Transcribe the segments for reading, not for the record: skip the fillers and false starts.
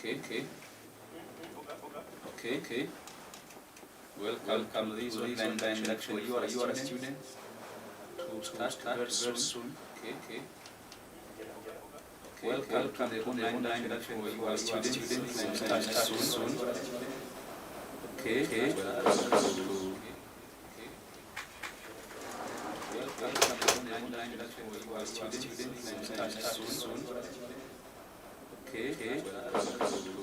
Okay. Welcome to this online induction for your students to start very soon. Okay. Welcome to the online induction for your students to start soon. Okay. Welcome to the online induction for your students to start soon. Okay. Welcome to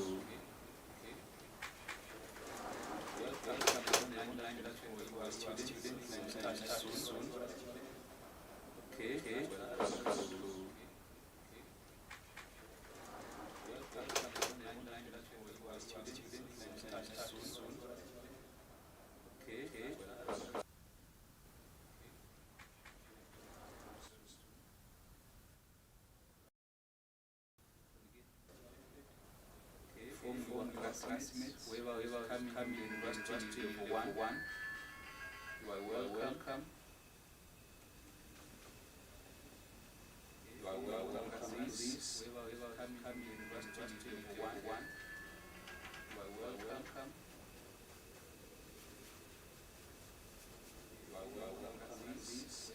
from your classmates, whoever coming to university level 1, you are welcome. You are welcome to this. Whoever coming to university level 1, you are welcome. You are welcome to this.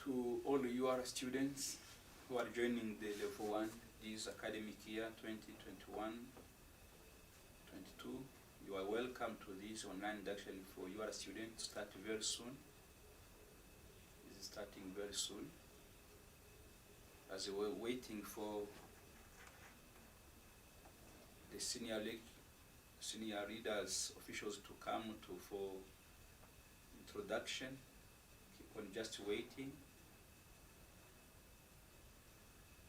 To all your students who are joining the level 1 this academic year 2021-22, you are welcome to this online induction for your students. Start very soon. This is starting very soon. As we're waiting for the senior readers, officials to come for introduction, keep on just waiting.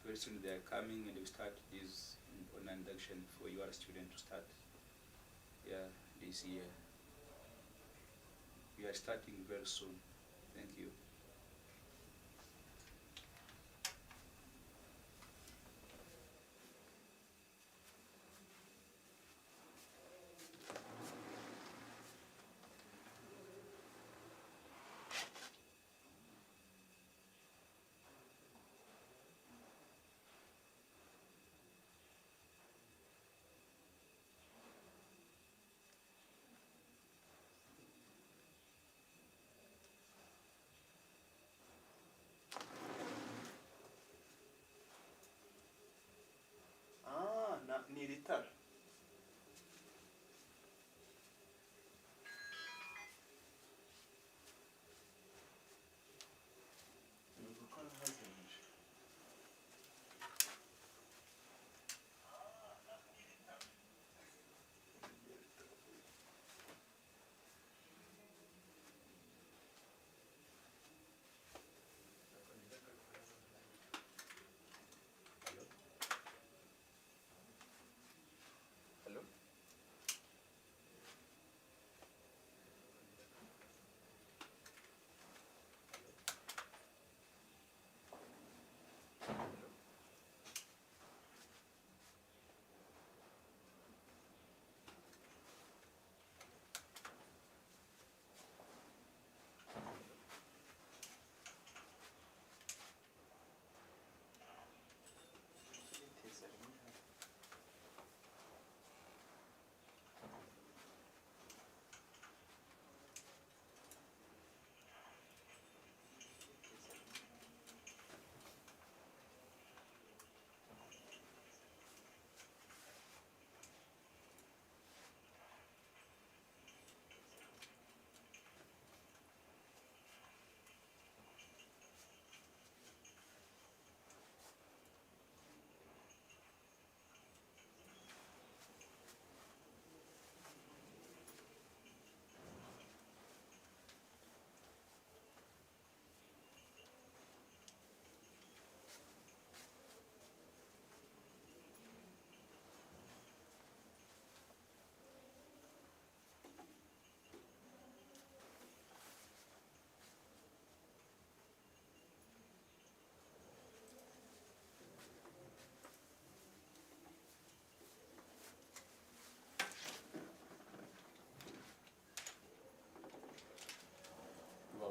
Very soon they are coming and we start this online induction for your student to start this year. We are starting very soon. Thank you.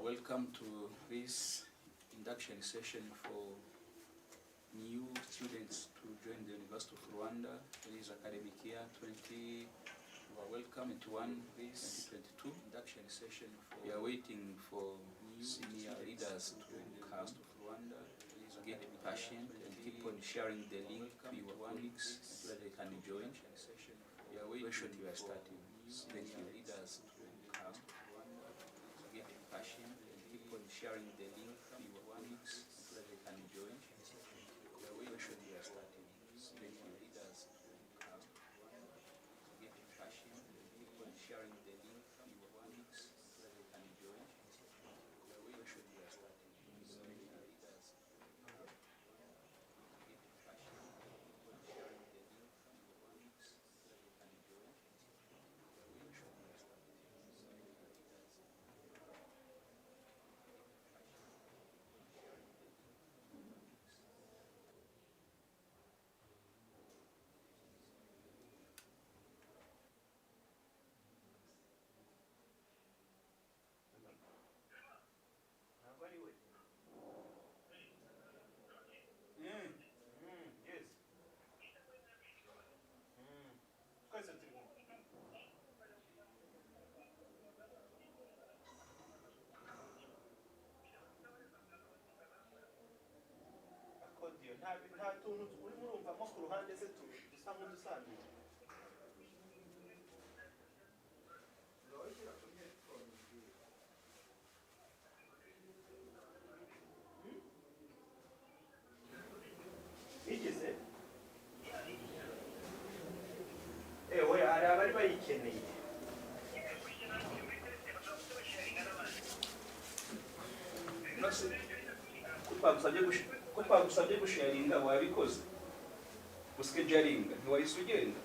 Welcome to this induction session for new students to join the University of Rwanda. This academic year 20. You are welcome to this 2022 induction session. We are waiting for new senior leaders to come to Rwanda, get patient, and keep on sharing the link to your colleagues so that they can join. We are waiting. We are starting. Thank you. Leaders to come. Get patient and keep on sharing the link to your colleagues so that they can join. We are waiting. We are starting. Thank you. Leaders to come. Get patient and keep on sharing the link to your colleagues so that they can join. We are waiting. We are starting. Thank you. Leaders to come. Get patient and keep on sharing the link to your colleagues so that they can join. We are waiting. We are starting. Thank you. Leaders. Yes. Twese turi kumwe. Akodiyo nta tuntu urimo urumvamo ku ruhande se dusa nk'udusanzwe. Igeze? Oya hari abari bayikeneye. Ko twagusabye gusharinga wabikoze. Uskejaringa ntiwahise ugenda.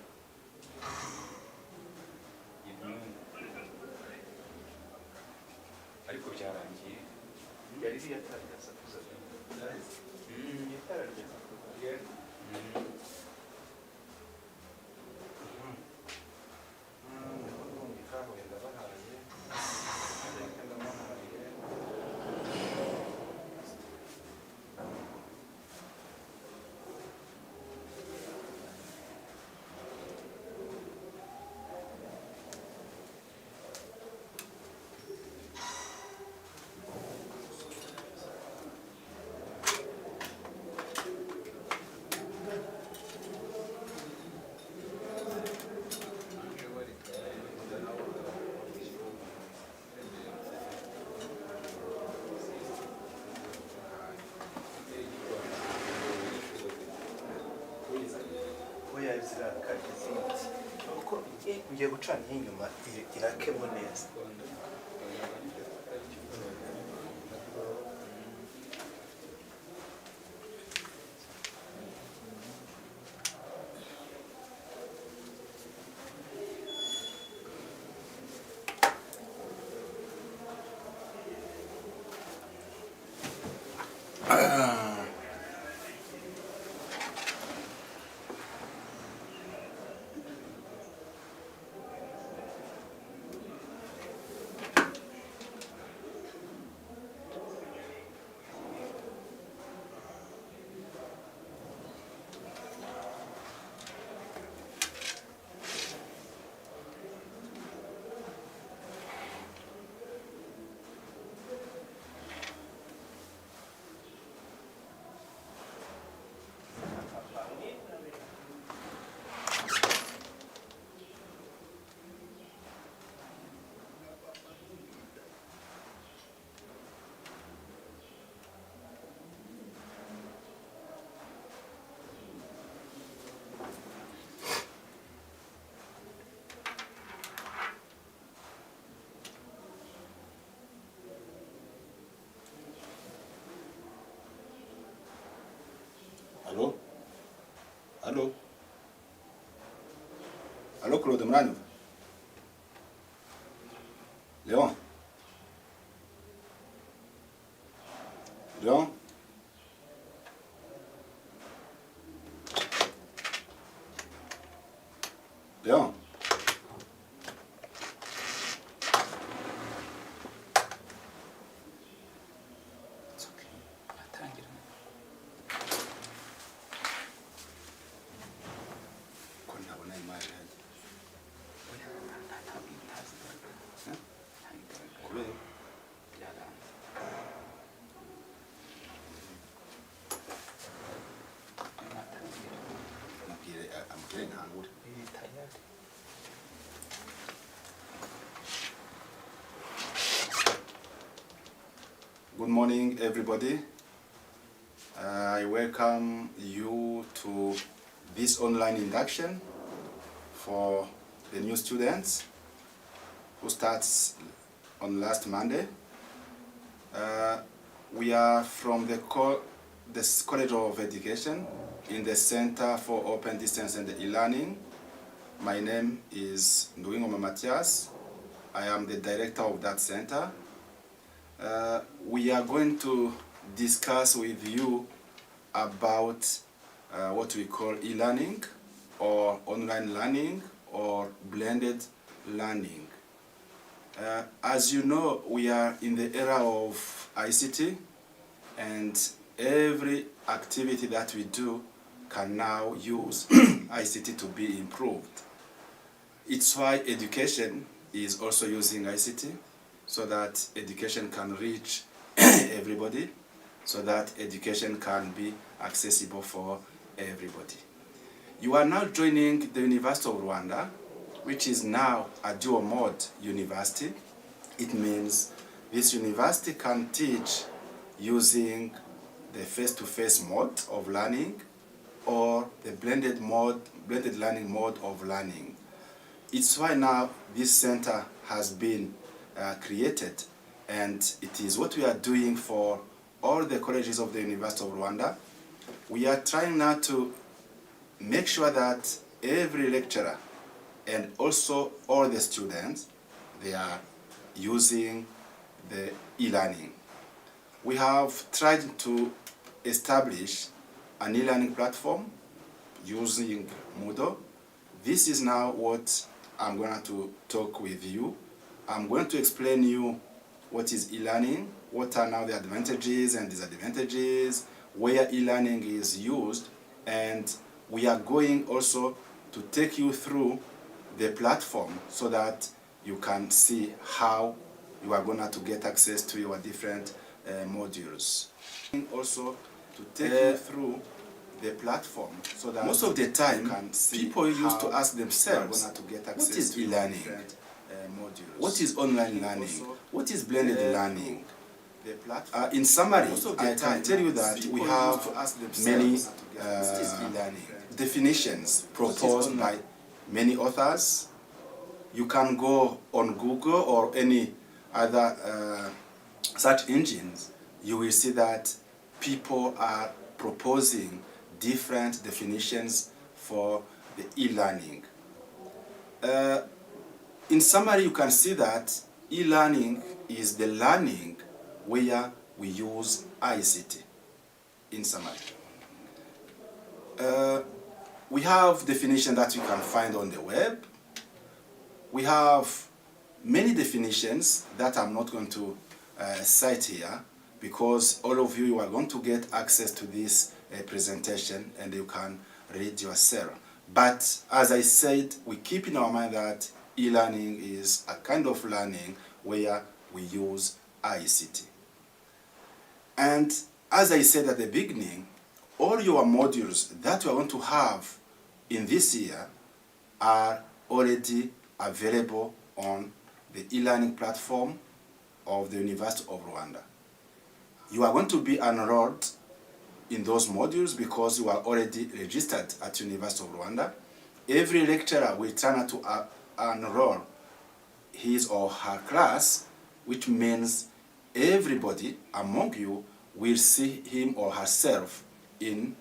Ariko byarangiye. Yari yatangiye asakuza. Yatangiye asakuza. Ngiye gucana inyuma irakemo neza. Allô? Allô? Allô, Claude Mrano? Léon? Léon? Léon? Good morning, everybody. I welcome you to this online induction for the new students who starts on last Monday. We are from the College of Education in the Center for Open Distance and E-Learning. My name is Nduwingoma Matthias. I am the director of that center. We are going to discuss with you about what we call e-learning or online learning or blended learning. As you know, we are in the era of ICT, and every activity that we do can now use ICT to be improved. It's why education is also using ICT, so that education can reach everybody, so that education can be accessible for everybody. You are now joining the University of Rwanda, which is now a dual mode university. It means this university can teach using the face-to-face mode of learning or the blended learning mode of learning. It's why now this center has been created, and it is what we are doing for all the colleges of the University of Rwanda. We are trying now to make sure that every lecturer and also all the students, they are using the e-learning. We have tried to establish an e-learning platform using Moodle. This is now what I'm going to talk with you. I'm going to explain you what is e-learning, what are now the advantages and disadvantages, where e-learning is used, and we are going also to take you through the platform so that you can see how you are going to get access to your different modules. Also to take you through the platform so that most of the time people used to ask themselves, what is e-learning? What is online learning? What is blended learning? In summary, I can tell you that we have many definitions proposed by many authors. You can go on Google or any other search engines. You will see that people are proposing different definitions for the e-learning. In summary, you can see that e-learning is the learning where we use ICT. In summary, we have definitions that you can find on the web. We have many definitions that I'm not going to cite here, because all of you are going to get access to this presentation and you can read yourself. But as I said, we keep in our mind that e-learning is a kind of learning where we use ICT. And as I said at the beginning, all your modules that you are going to have in this year are already available on the e-learning platform of the University of Rwanda. You are going to be enrolled in those modules because you are already registered at University of Rwanda. Every lecturer will try to enroll his or her class, which means everybody among you will see him or herself in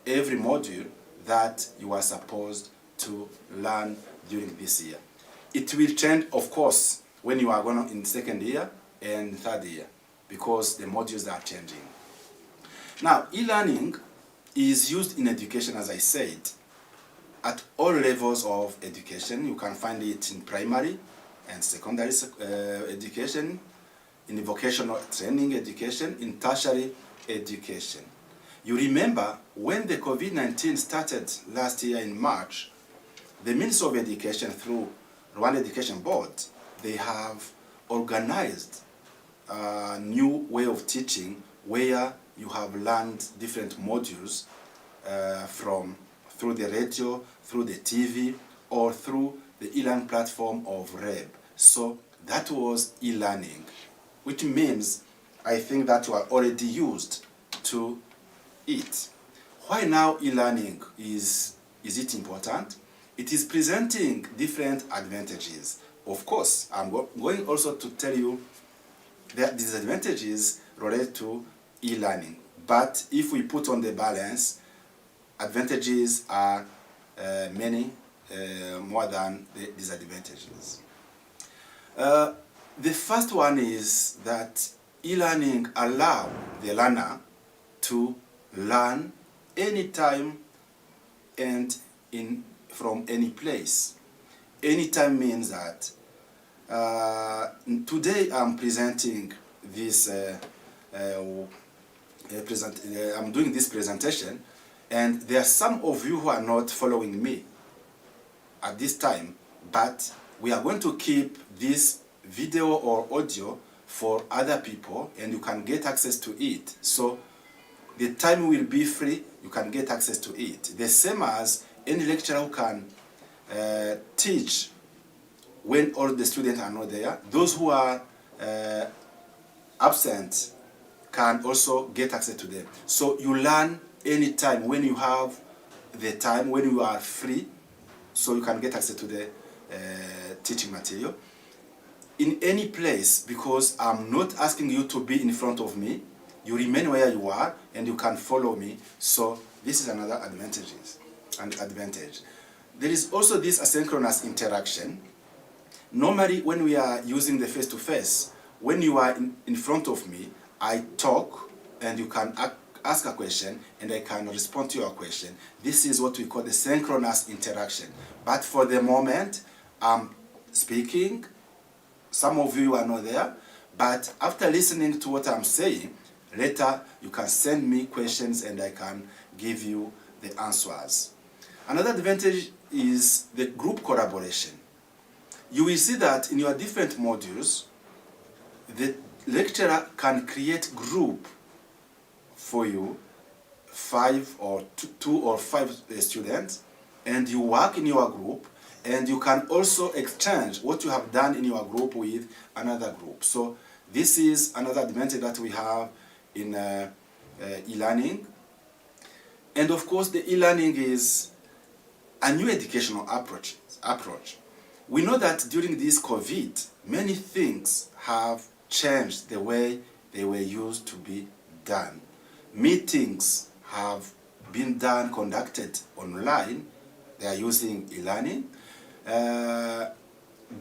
every module that you are supposed to learn during this year. It will change, of course, when you are going in second year and third year, because the modules are changing. Now, e-learning is used in education, as I said, at all levels of education. You can find it in primary and secondary education, in vocational training education, in tertiary education. You remember when the COVID-19 started last year in March, the Ministry of Education through Rwanda Education Board, they have organized a new way of teaching where you have learned different modules through the radio, through the TV, or through the e-learning platform of REB. So that was e-learning, which means I think that you are already used to it. Why now e-learning is it important? It is presenting different advantages. Of course, I'm going also to tell you the disadvantages related to e-learning. But if we put on the balance, advantages are many more than the disadvantages. The first one is that e-learning allows the learner to learn anytime and from any place. Anytime means that today I'm presenting this, I'm doing this presentation, and there are some of you who are not following me at this time, but we are going to keep this video or audio for other people, and you can get access to it. So the time will be free, you can get access to it. The same as any lecturer who can teach when all the students are not there. Those who are absent can also get access to them. So you learn anytime when you have the time, when you are free, so you can get access to the teaching material. In any place, because I'm not asking you to be in front of me, you remain where you are and you can follow me. So this is another advantage. There is also this asynchronous interaction. Normally when we are using the face-to-face, when you are in front of me, I talk and you can ask a question and I can respond to your question. This is what we call the synchronous interaction. But for the moment, I'm speaking, some of you are not there, but after listening to what I'm saying, later you can send me questions and I can give you the answers. Another advantage is the group collaboration. You will see that in your different modules, the lecturer can create group for you, 5 or 2 or 5 students, and you work in your group, and you can also exchange what you have done in your group with another group. So this is another advantage that we have in e-learning. And of course, the e-learning is a new educational approach. We know that during this COVID, many things have changed the way they were used to be done. Meetings have been conducted online. They are using e-learning.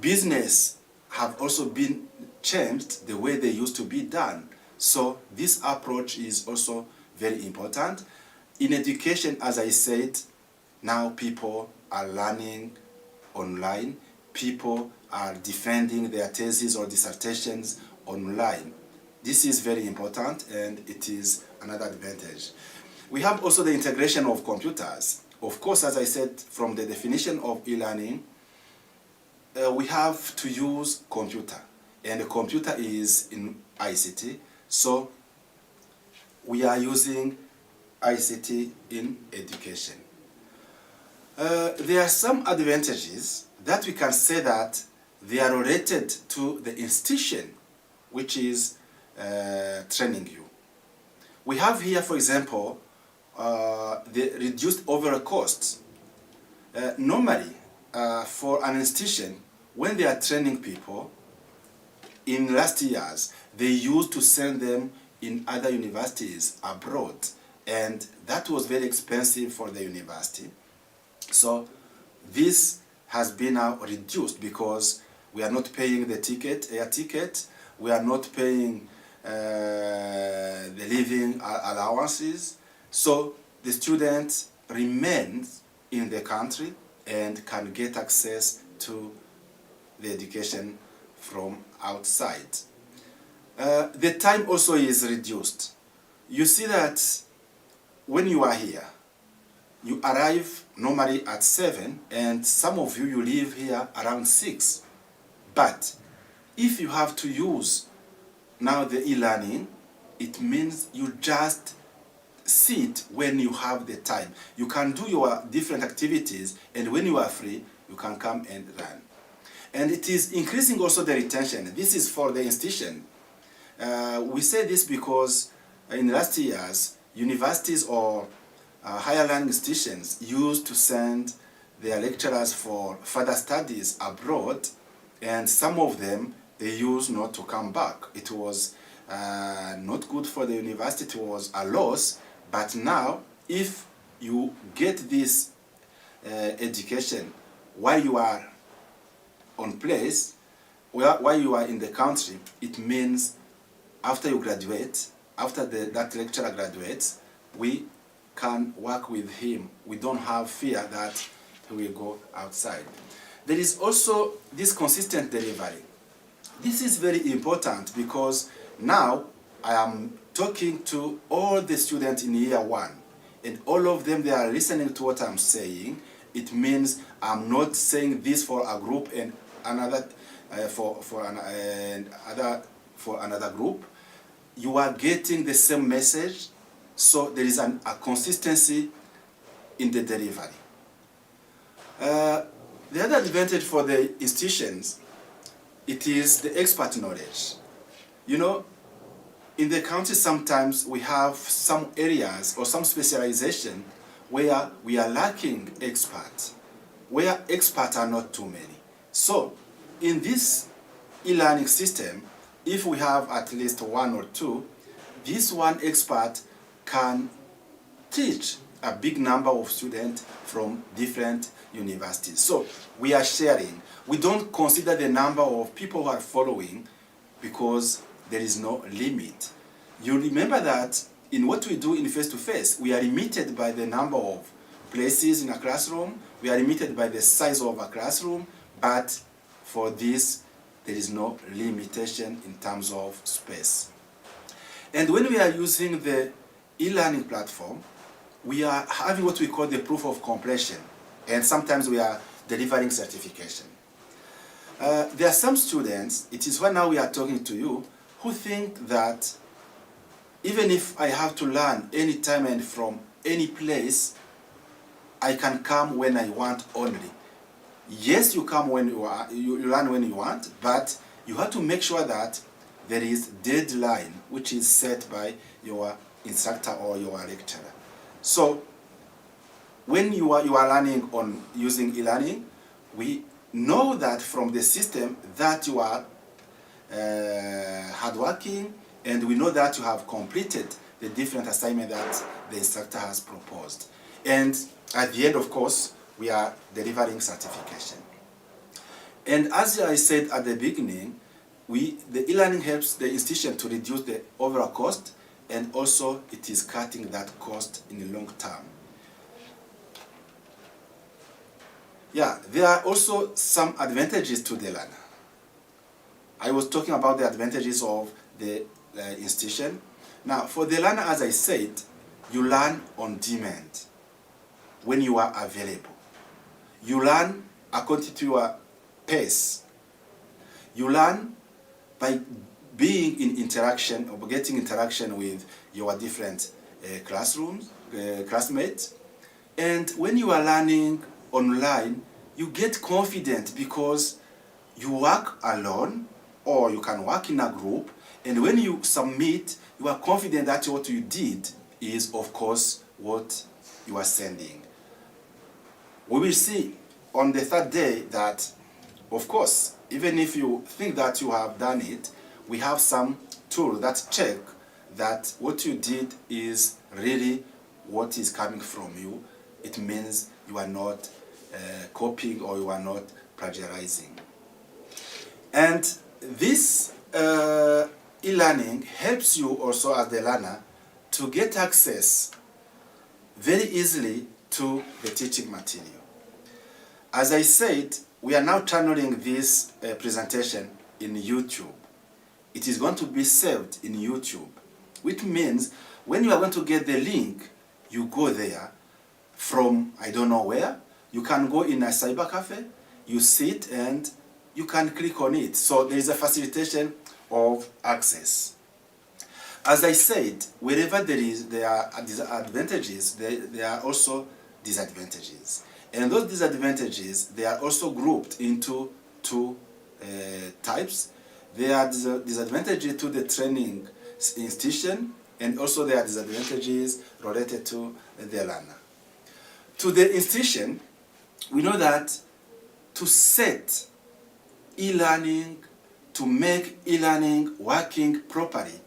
Business have also been changed the way they used to be done. So this approach is also very important. In education, as I said, now people are learning online. People are defending their theses or dissertations online. This is very important and it is another advantage. We have also the integration of computers. Of course, as I said, from the definition of e-learning, we have to use computer, and the computer is in ICT, so we are using ICT in education. There are some advantages that we can say that they are related to the institution which is training you. We have here, for example, the reduced overall costs. Normally, for an institution, when they are training people, in last years, they used to send them in other universities abroad, and that was very expensive for the university. So this has been now reduced because we are not paying the air ticket, we are not paying the living allowances. So the student remains in the country and can get access to the education from outside. The time also is reduced. You see that when you are here, you arrive normally at 7, and some of you leave here around 6. But if you have to use now the e-learning, it means you just sit when you have the time. You can do your different activities, and when you are free, you can come and learn. And it is increasing also the retention. This is for the institution. We say this because in last years, universities or higher learning institutions used to send their lecturers for further studies abroad, and some of them they used not to come back. It was not good for the university, it was a loss. But now, if you get this education while you are on place, while you are in the country, it means after you graduate, after that lecturer graduates, we can work with him. We don't have fear that he will go outside. There is also this consistent delivery. This is very important because now I am talking to all the students in year 1, and all of them, they are listening to what I'm saying. It means I'm not saying this for a group and another for another group. You are getting the same message, so there is a consistency in the delivery. The other advantage for the institutions, it is the expert knowledge. You know, in the country sometimes we have some areas or some specialization where we are lacking experts, where experts are not too many. So in this e-learning system, if we have at least 1 or 2, this one expert can teach a big number of students from different universities. So we are sharing. We don't consider the number of people who are following because there is no limit. You remember that in what we do in face-to-face, we are limited by the number of places in a classroom, we are limited by the size of a classroom, but for this, there is no limitation in terms of space. And when we are using the e-learning platform, we are having what we call the proof of completion, and sometimes we are delivering certification. There are some students, it is when now we are talking to you, who think that even if I have to learn anytime and from any place, I can come when I want only. Yes, you come when you learn when you want, but you have to make sure that there is deadline which is set by your instructor or your lecturer. So when you are learning on using e-learning, we know that from the system that you are hardworking, and we know that you have completed the different assignment that the instructor has proposed. And at the end, of course, we are delivering certification. And as I said at the beginning, the e-learning helps the institution to reduce the overall cost, and also it is cutting that cost in the long term. Yeah, there are also some advantages to the learner. I was talking about the advantages of the institution. Now, for the learner, as I said, you learn on demand when you are available. You learn according to your pace. You learn by being in interaction or getting interaction with your different classmates. And when you are learning online, you get confident because you work alone or you can work in a group, and when you submit, you are confident that what you did is, of course, what you are sending. We will see on the 3rd day that, of course, even if you think that you have done it, we have some tools that check that what you did is really what is coming from you. It means you are not copying or you are not plagiarizing. And this e-learning helps you also as the learner to get access very easily to the teaching material. As I said, we are now channeling this presentation in YouTube. It is going to be saved in YouTube, which means when you are going to get the link, you go there from I don't know where. You can go in a cyber cafe, you sit and you can click on it. So there is a facilitation of access. As I said, wherever there are advantages, there are also disadvantages. And those disadvantages, they are also grouped into 2 types. There are disadvantages to the training institution, and also there are disadvantages related to the learner. To the institution, we know that to set e-learning, to make e-learning working properly,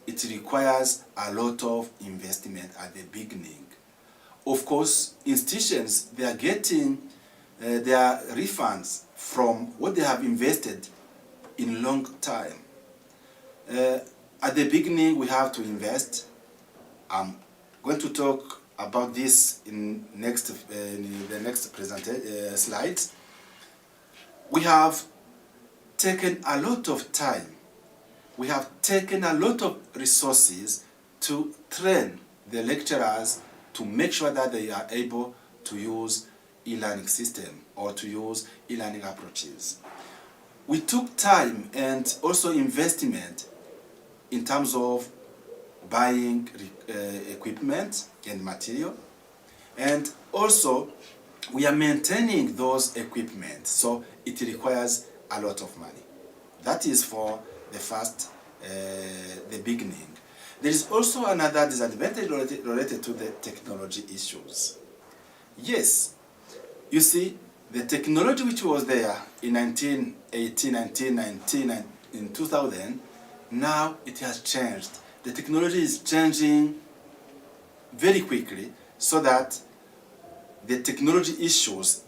it requires a lot of investment at the beginning. Of course, institutions, they are getting their refunds from what they have invested in long time. At the beginning, we have to invest. I'm going to talk about this in the next slides. We have taken a lot of time. We have taken a lot of resources to train the lecturers to make sure that they are able to use e-learning system or to use e-learning approaches. We took time and also investment in terms of buying equipment and material, and also we are maintaining those equipment, so it requires a lot of money. That is for the first, the beginning. There is also another disadvantage related to the technology issues. Yes, you see, the technology which was there in 1980, 1990, in 2000, now it has changed. The technology is changing very quickly, so that the technology issues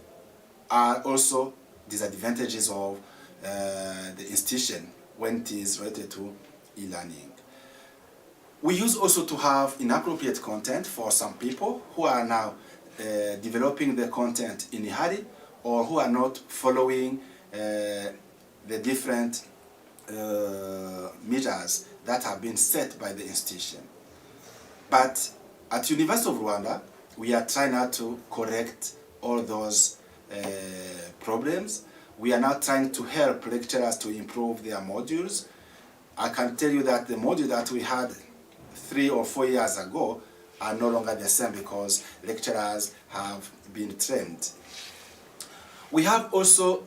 are also disadvantages of the institution when it is related to e-learning. We use also to have inappropriate content for some people who are now developing the content in a hurry, or who are not following the different measures that have been set by the institution. But at University of Rwanda, we are trying now to correct all those problems. We are now trying to help lecturers to improve their modules. I can tell you that the module that we had 3 or 4 years ago are no longer the same because lecturers have been trained. We have also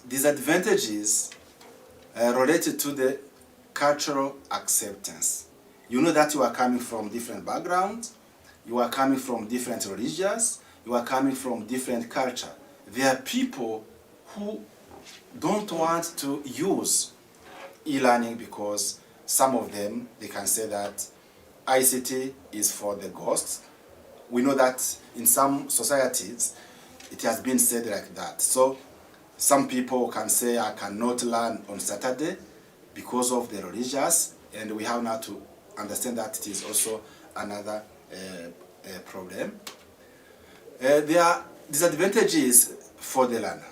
disadvantages related to the cultural acceptance. You know that you are coming from different backgrounds, you are coming from different religions, you are coming from different culture. There are people who don't want to use e-learning because some of them, they can say that ICT is for the ghosts. We know that in some societies, it has been said like that. So some people can say, I cannot learn on Saturday because of the religious, and we have now to understand that it is also another problem. There are disadvantages for the learner.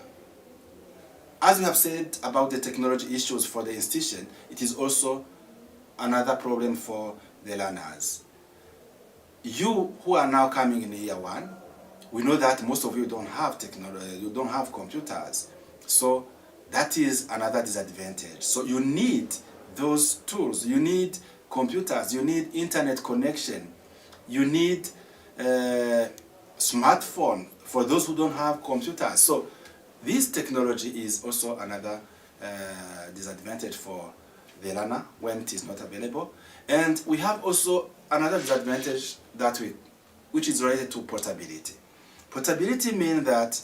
As we have said about the technology issues for the institution, it is also another problem for the learners. You who are now coming in year 1, we know that most of you don't have technology, you don't have computers. So that is another disadvantage. So you need those tools, you need computers, you need internet connection, you need smartphone for those who don't have computers. So this technology is also another disadvantage for the learner when it is not available. And we have also another disadvantage which is related to portability. Portability means that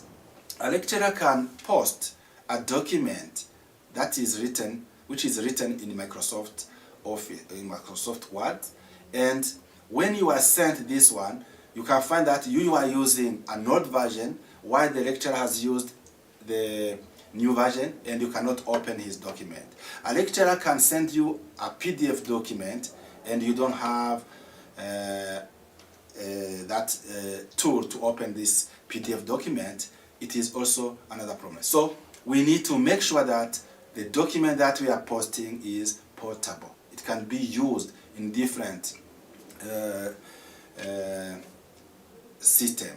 a lecturer can post a document that is written, which is written in Microsoft Office, in Microsoft Word, and when you are sent this one, you can find that you are using an old version while the lecturer has used the new version, and you cannot open his document. A lecturer can send you a PDF document and you don't have that tool to open this PDF document. It is also another problem. So we need to make sure that the document that we are posting is portable. It can be used in different system.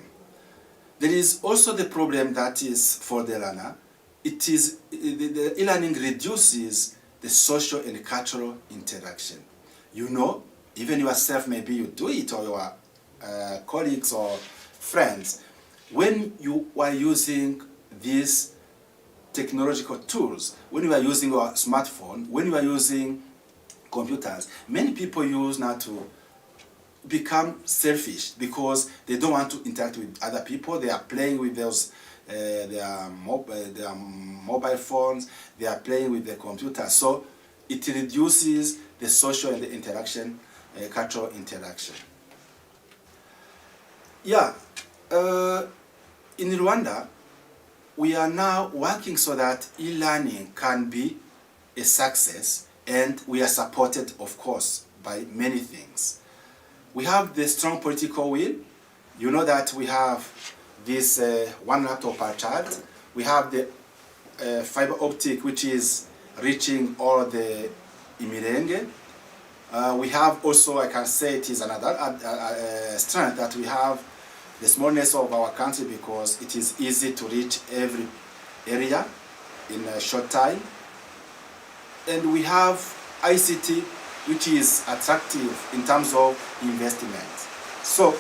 There is also the problem that is for the learner. It is the e-learning reduces the social and cultural interaction. You know, even yourself, maybe you do it, or your colleagues or friends. When you are using this technological tools, when you are using your smartphone, when you are using computers, many people use now to become selfish because they don't want to interact with other people. They are playing with those their mobile phones, they are playing with their computers. So it reduces the social and the interaction, cultural interaction. Yeah, in Rwanda, we are now working so that e-learning can be a success, and we are supported, of course, by many things. We have the strong political will. You know that we have this one laptop per child. We have the fiber optic, which is reaching all the Imirenge. We have also, I can say it is another strength that we have the smallness of our country, because it is easy to reach every area in a short time. And we have ICT, which is attractive in terms of investment. So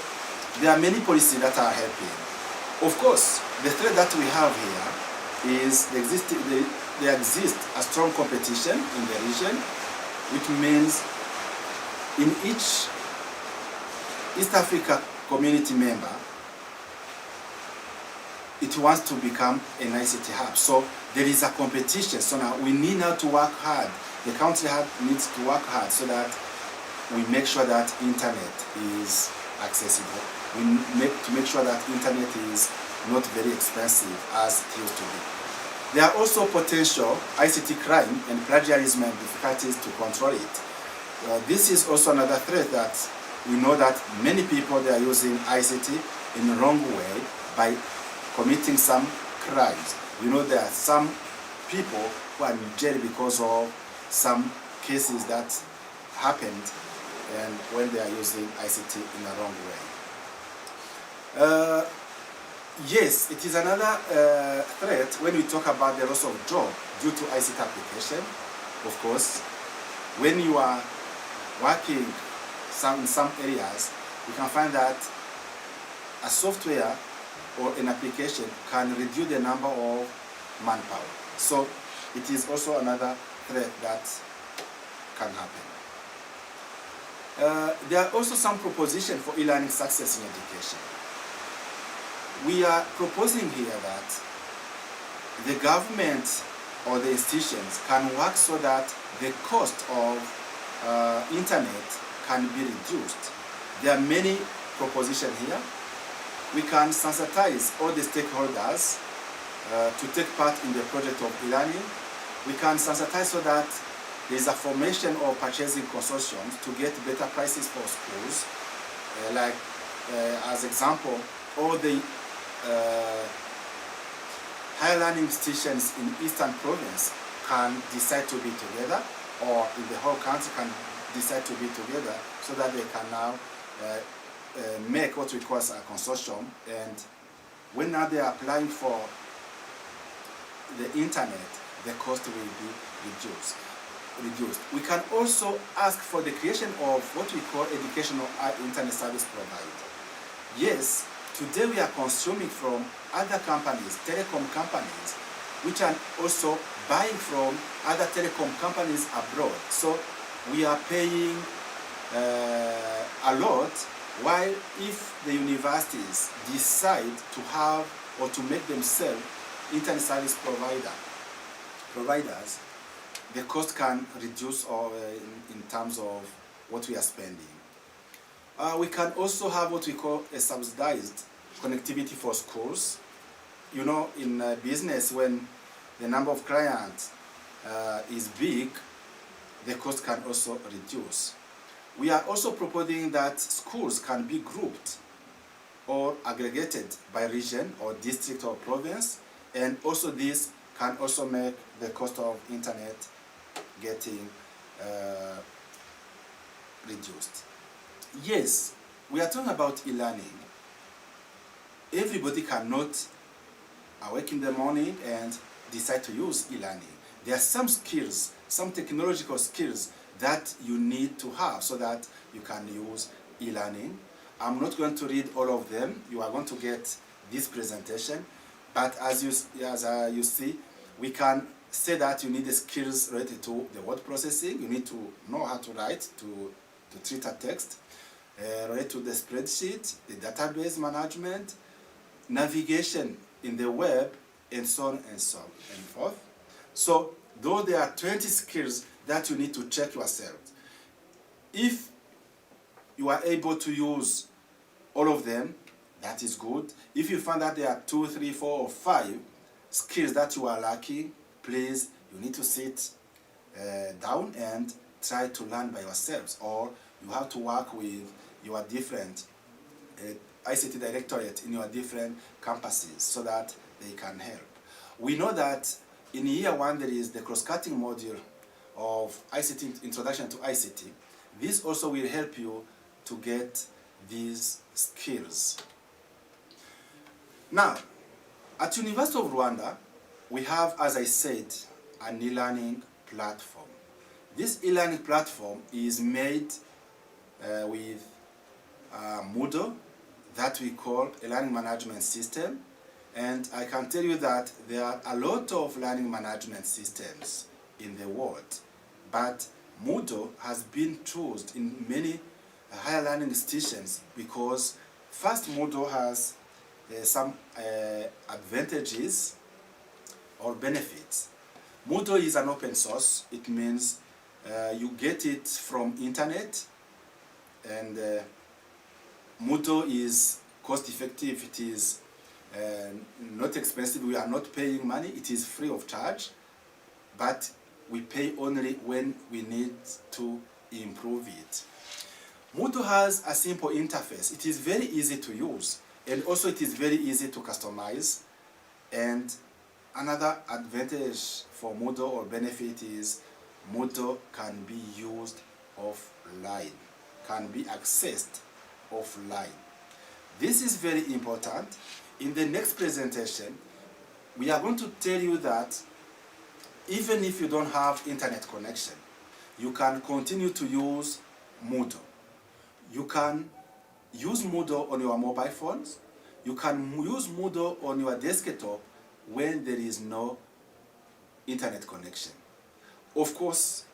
there are many policies that are helping. Of course, the threat that we have here is there exists a strong competition in the region, which means in each East Africa community member, it wants to become an ICT hub. So there is a competition. So now we need now to work hard. The country needs to work hard so that we make sure that internet is accessible. We make sure that internet is not very expensive as it used to be. There are also potential ICT crime and plagiarism and difficulties to control it. This is also another threat that we know that many people, they are using ICT in the wrong way by committing some crimes. We know there are some people who are in jail because of some cases that happened and when they are using ICT in the wrong way. Yes, it is another threat when we talk about the loss of job due to ICT application. Of course, when you are working in some areas, you can find that a software or an application can reduce the number of manpower. So it is also another threat that can happen. There are also some propositions for e-learning success in education. We are proposing here that the government or the institutions can work so that the cost of internet can be reduced. There are many propositions here. We can sensitize all the stakeholders to take part in the project of e-learning. We can sensitize so that there is a formation of purchasing consortiums to get better prices for schools. As example, all the higher learning institutions in Eastern Province can decide to be together, or in the whole country can decide to be together, so that they can now make what we call a consortium, and when now they are applying for the internet, the cost will be reduced. We can also ask for the creation of what we call educational internet service provider. Yes, today we are consuming from other companies, telecom companies, which are also buying from other telecom companies abroad. So we are paying a lot, while if the universities decide to have or to make themselves internet service providers, the cost can reduce in terms of what we are spending. We can also have what we call a subsidized connectivity for schools. You know, in business, when the number of clients is big, the cost can also reduce. We are also proposing that schools can be grouped or aggregated by region or district or province, and also this can also make the cost of internet getting reduced. Yes, we are talking about e-learning. Everybody cannot awake in the morning and decide to use e-learning. There are some skills, some technological skills that you need to have so that you can use e-learning. I'm not going to read all of them. You are going to get this presentation. But as you see, we can say that you need the skills related to the word processing. You need to know how to write, to treat a text, related to the spreadsheet, the database management, navigation in the web, and so on and so and forth. So, though there are 20 skills that you need to check yourself, if you are able to use all of them, that is good. If you find that there are 2, 3, 4, or 5 skills that you are lacking, please, you need to sit down and try to learn by yourselves, or you have to work with your different ICT directorate in your different campuses so that they can help. We know that in year 1 there is the cross-cutting module of ICT, Introduction to ICT. This also will help you to get these skills. Now, at University of Rwanda, we have, as I said, an e-learning platform. This e-learning platform is made with Moodle, that we call a learning management system. And I can tell you that there are a lot of learning management systems in the world, but Moodle has been chosen in many higher learning institutions because first, Moodle has some advantages or benefits. Moodle is an open source. It means you get it from internet, and Moodle is cost effective. It is not expensive. We are not paying money. It is free of charge, but we pay only when we need to improve it. Moodle has a simple interface. It is very easy to use, and also it is very easy to customize. And another advantage for Moodle or benefit is Moodle can be used offline, can be accessed offline. This is very important. In the next presentation, we are going to tell you that even if you don't have internet connection, you can continue to use Moodle. You can use Moodle on your mobile phones. You can use Moodle on your desktop when there is no internet connection. Of course,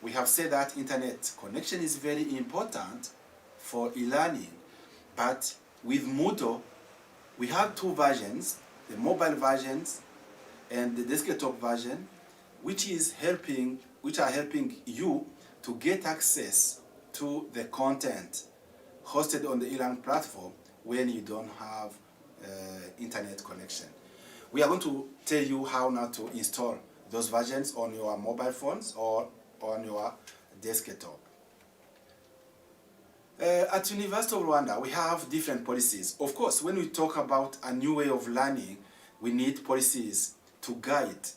we have said that internet connection is very important for e-learning, but with Moodle, we have 2 versions, the mobile versions and the desktop version, which are helping you to get access to the content hosted on the e-learning platform when you don't have internet connection. We are going to tell you how now to install those versions on your mobile phones or on your desktop. At University of Rwanda, we have different policies. Of course, when we talk about a new way of learning, we need policies to guide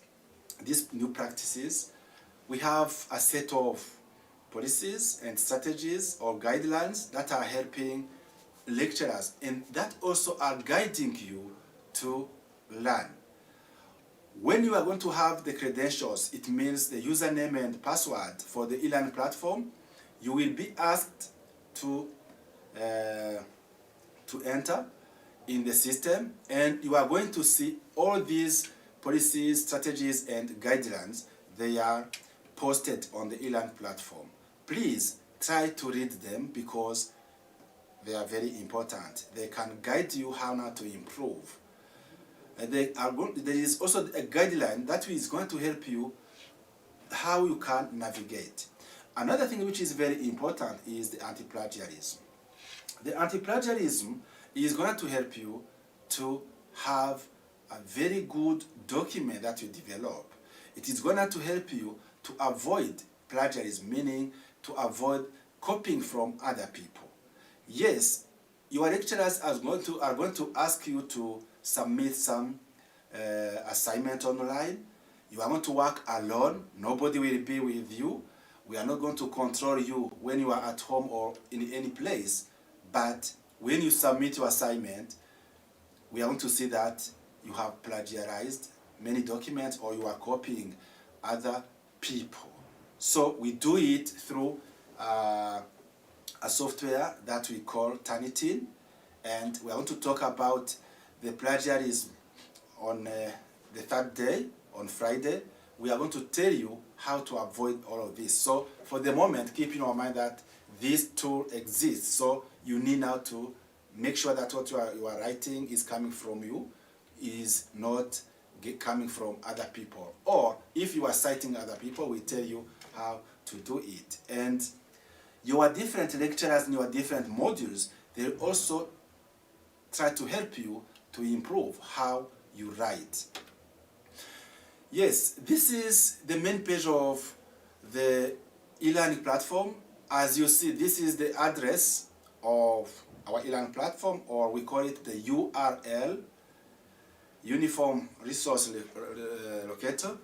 these new practices. We have a set of policies and strategies or guidelines that are helping lecturers and that also are guiding you to learn. When you are going to have the credentials, it means the username and password for the e-learning platform, you will be asked to enter in the system, and you are going to see all these policies, strategies, and guidelines. They are posted on the e-learning platform. Please try to read them because they are very important. They can guide you how now to improve. There is also a guideline that is going to help you how you can navigate. Another thing which is very important is the anti-plagiarism. The anti-plagiarism is going to help you to have a very good document that you develop. It is going to help you to avoid plagiarism, meaning to avoid copying from other people. Yes, your lecturers are going to ask you to submit some assignment online. You are going to work alone. Nobody will be with you. We are not going to control you when you are at home or in any place. But when you submit your assignment, we are going to see that you have plagiarized many documents or you are copying other people. So we do it through a software that we call Turnitin, and we are going to talk about the plagiarism on the 3rd day on Friday, we are going to tell you how to avoid all of this. So for the moment, keep in mind that this tool exists. So you need now to make sure that what you are writing is coming from you, is not coming from other people. Or if you are citing other people, we tell you how to do it. And your different lecturers in your different modules, they also try to help you to improve how you write. Yes, this is the main page of the e-learning platform. As you see, this is the address of our e-learning platform, or we call it the URL, Uniform Resource Locator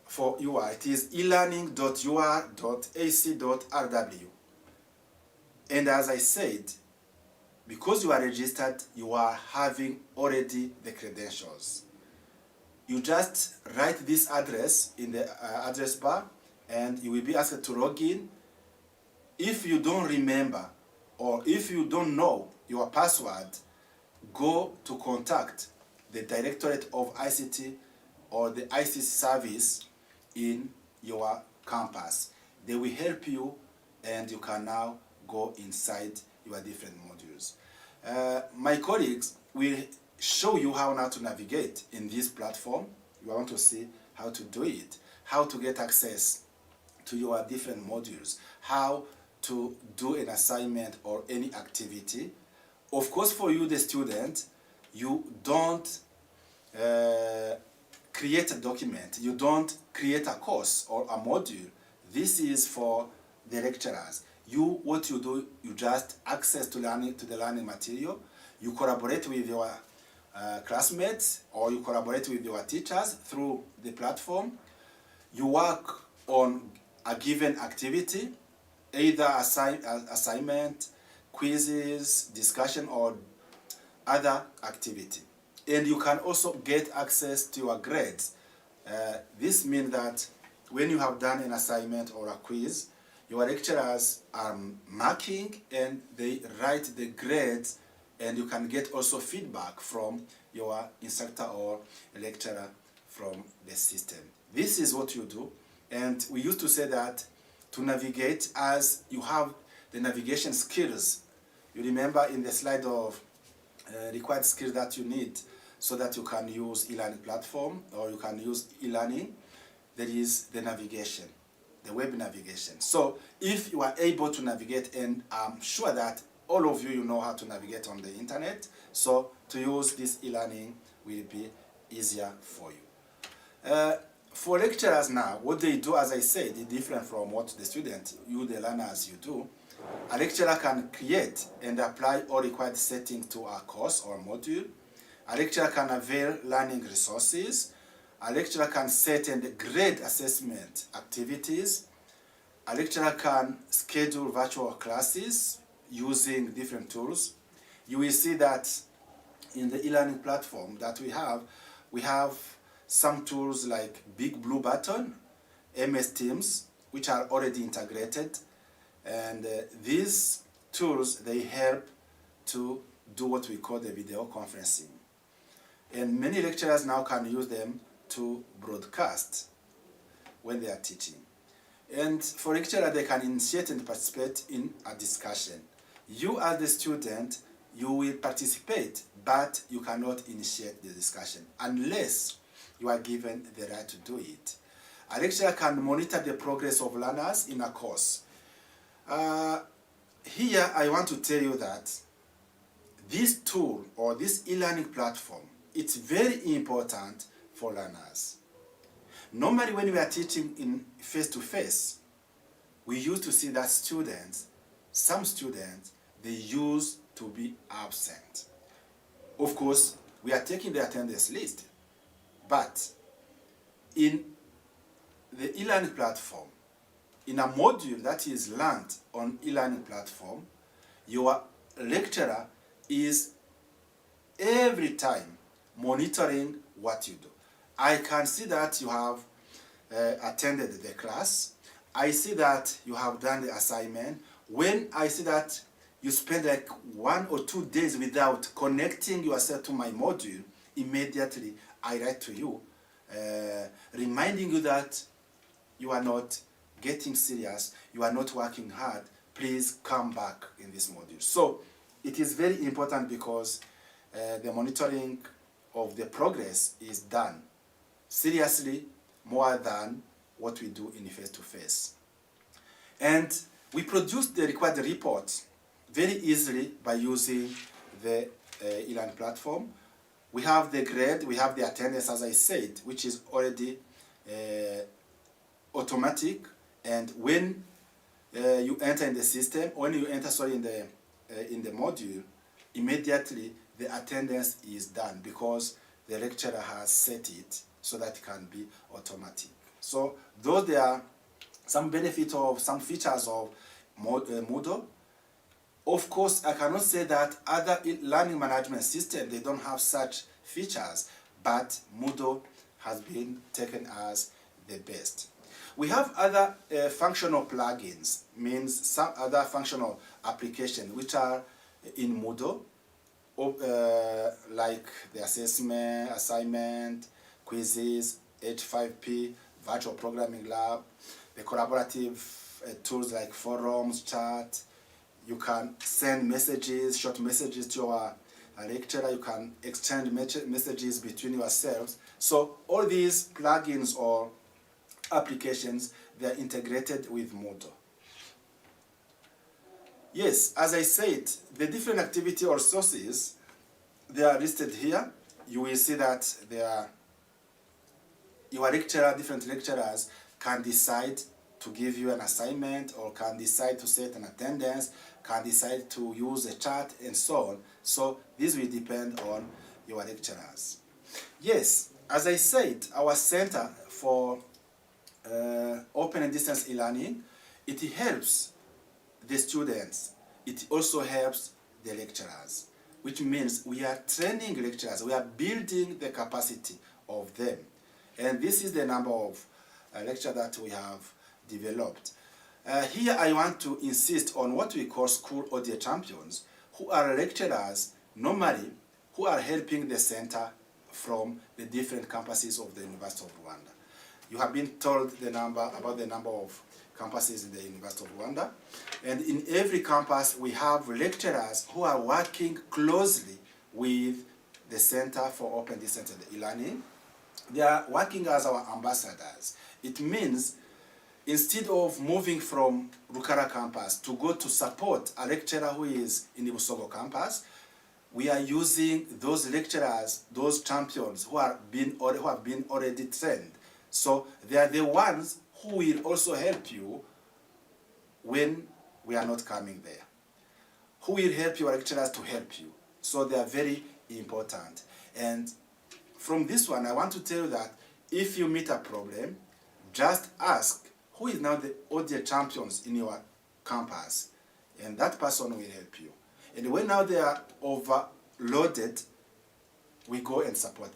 for UI. It is elearning.ur.ac.rw. And as I said, because you are registered, you are having already the credentials. You just write this address in the address bar, and you will be asked to log in. If you don't remember, or if you don't know your password, go to contact the Directorate of ICT or the ICT service in your campus. They will help you, and you can now go inside your different modules. My colleagues will show you how now to navigate in this platform. You want to see how to do it, how to get access to your different modules, how to do an assignment or any activity. Of course, for you, the student, you don't create a document, you don't create a course or a module. This is for the lecturers. What you do, you just access to the learning material. You collaborate with your classmates, or you collaborate with your teachers through the platform. You work on a given activity, either assignment, quizzes, discussion, or other activity. And you can also get access to your grades. This means that when you have done an assignment or a quiz, your lecturers are marking and they write the grades, and you can get also feedback from your instructor or lecturer from the system. This is what you do. And we used to say that to navigate, as you have the navigation skills. You remember in the slide of required skills that you need so that you can use e-learning platform, or you can use e-learning. There is the navigation, the web navigation. So if you are able to navigate, and I'm sure that all of you know how to navigate on the internet, so to use this e-learning will be easier for you. For lecturers now, what they do, as I said, is different from what the student, you the learners, you do. A lecturer can create and apply all required settings to a course or module. A lecturer can avail learning resources. A lecturer can set and grade assessment activities. A lecturer can schedule virtual classes using different tools. You will see that in the e-learning platform that we have some tools like Big Blue Button, MS Teams, which are already integrated. And these tools, they help to do what we call the video conferencing. And many lecturers now can use them to broadcast when they are teaching. And for lecturers, they can initiate and participate in a discussion. You as the student, you will participate, but you cannot initiate the discussion unless you are given the right to do it. A lecturer can monitor the progress of learners in a course. Here I want to tell you that this tool or this e-learning platform, it's very important for learners. Normally when we are teaching in face-to-face, we used to see that some students, they used to be absent. Of course, we are taking the attendance list, but in the e-learning platform, in a module that is learned on e-learning platform, your lecturer is every time monitoring what you do. I can see that you have attended the class. I see that you have done the assignment. When I see that you spend like 1 or 2 days without connecting yourself to my module, immediately I write to you reminding you that you are not getting serious, you are not working hard, please come back in this module. So it is very important because the monitoring of the progress is done seriously more than what we do in face-to-face. And we produce the required report very easily by using the e-learning platform. We have the grade, we have the attendance, as I said, which is already automatic. And when you enter in the system, when you enter, sorry, in the module, immediately the attendance is done because the lecturer has set it so that it can be automatic. So though there are some benefit of some features of Moodle, of course I cannot say that other learning management systems, they don't have such features, but Moodle has been taken as the best. We have other functional plugins, means some other functional applications which are in Moodle, like the assessment, assignment, quizzes, H5P, virtual programming lab, the collaborative tools like forums, chat. You can send messages, short messages to your lecturer. You can exchange messages between yourselves. So all these plugins or applications, they are integrated with Moodle. Yes, as I said, the different activity or sources, they are listed here. You will see that they are, your lecturer, different lecturers can decide to give you an assignment or can decide to set an attendance, can decide to use a chat and so on. So this will depend on your lecturers. Yes, as I said, our Center for Open and Distance e-learning, it helps the students. It also helps the lecturers, which means we are training lecturers, we are building the capacity of them. And this is the number of lecturers that we have developed. Here I want to insist on what we call school audio champions, who are lecturers normally who are helping the center from the different campuses of the University of Rwanda. You have been told about the number of campuses in the University of Rwanda. And in every campus, we have lecturers who are working closely with the Center for Open Distance and e-learning. They are working as our ambassadors. It means instead of moving from Rukara campus to go to support a lecturer who is in the Busogo campus, we are using those lecturers, those champions who have been already trained. So they are the ones who will also help you when we are not coming there. Who will help your lecturers to help you. So they are very important. And from this one, I want to tell you that if you meet a problem, just ask who is now the audio champions in your campus, and that person will help you. And when now they are overloaded, we go and support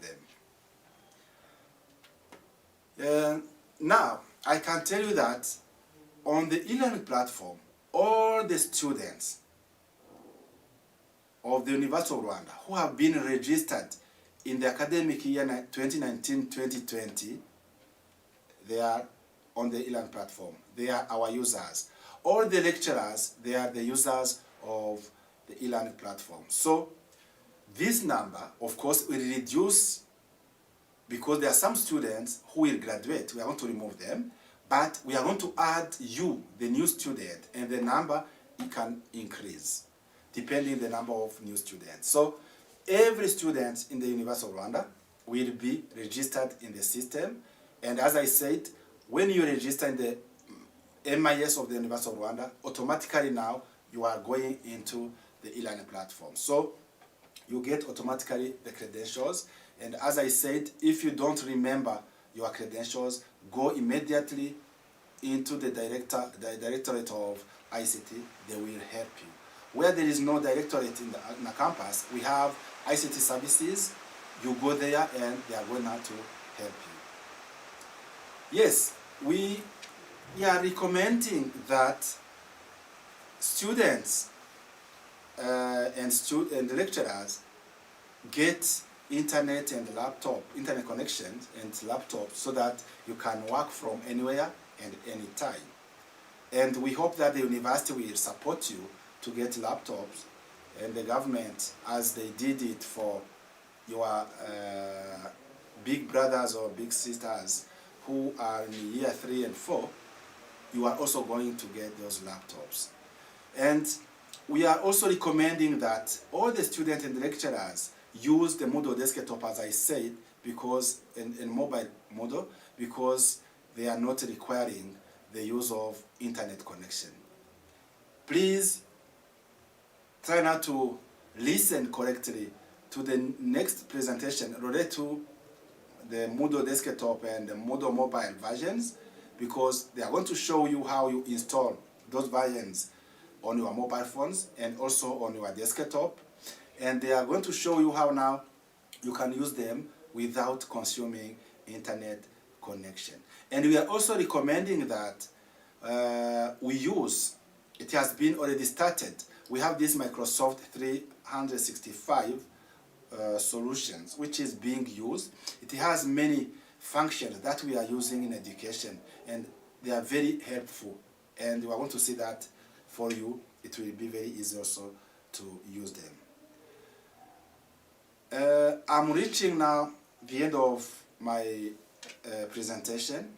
them. Now, I can tell you that on the e-learning platform, all the students of the University of Rwanda who have been registered in the academic year 2019-2020, they are on the e-learning platform. They are our users. All the lecturers, they are the users of the e-learning platform. So this number, of course, will reduce because there are some students who will graduate. We are going to remove them, but we are going to add you, the new student, and the number, it can increase depending on the number of new students. So every student in the University of Rwanda will be registered in the system. And as I said, when you register in the MIS of the University of Rwanda, automatically now you are going into the e-learning platform. So you get automatically the credentials. And as I said, if you don't remember your credentials, go immediately into the directorate of ICT. They will help you. Where there is no directorate in the campus, we have ICT services. You go there and they are going to help you. Yes, we are recommending that students and lecturers get internet connection and laptop so that you can work from anywhere and anytime. And we hope that the university will support you to get laptops, and the government, as they did it for your big brothers or big sisters who are in year 3 and 4, you are also going to get those laptops. And we are also recommending that all the students and lecturers use the Moodle Desktop, as I said, because in mobile Moodle, because they are not requiring the use of internet connection. Please try not to listen correctly to the next presentation related to the Moodle Desktop and the Moodle mobile versions, because they are going to show you how you install those versions on your mobile phones and also on your desktop, and they are going to show you how now you can use them without consuming internet connection. And we are also recommending that it has been already started. We have this Microsoft 365 solutions, which is being used. It has many functions that we are using in education, and they are very helpful. And we want to see that for you. It will be very easy also to use them. I'm reaching now the end of my presentation.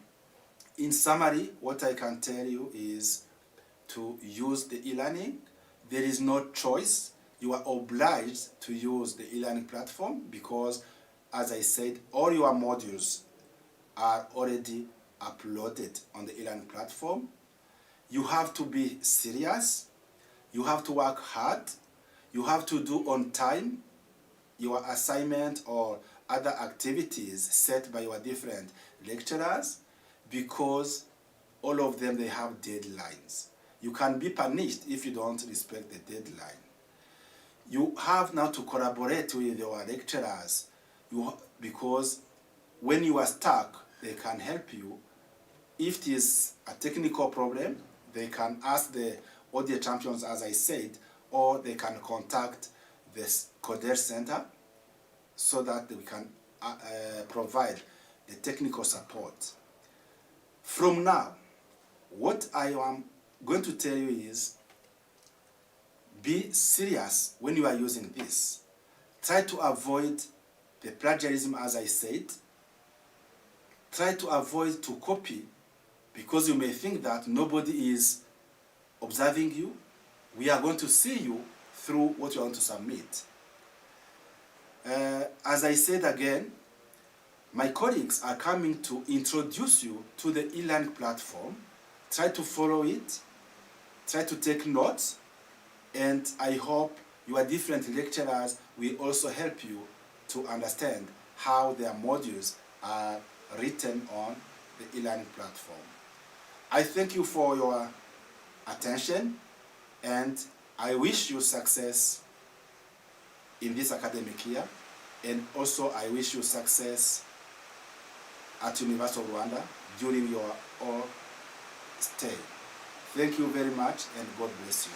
In summary, what I can tell you is to use the e-learning. There is no choice. You are obliged to use the e-learning platform because, as I said, all your modules are already uploaded on the e-learning platform. You have to be serious. You have to work hard. You have to do on time your assignment or other activities set by your different lecturers, because all of them, they have deadlines. You can be punished if you don't respect the deadline. You have now to collaborate with your lecturers, because when you are stuck, they can help you. If it is a technical problem, they can ask the audio champions, as I said, or they can contact the Coder Center so that we can provide the technical support. From now, what I am going to tell you is, be serious when you are using this. Try to avoid the plagiarism, as I said. Try to avoid to copy, because you may think that nobody is observing you. We are going to see you through what you want to submit. As I said again, my colleagues are coming to introduce you to the e-learning platform. Try to follow it. Try to take notes. And I hope your different lecturers will also help you to understand how their modules are written on the e-learning platform. I thank you for your attention, and I wish you success in this academic year, and also I wish you success at University of Rwanda during your stay. Thank you very much, and God bless you.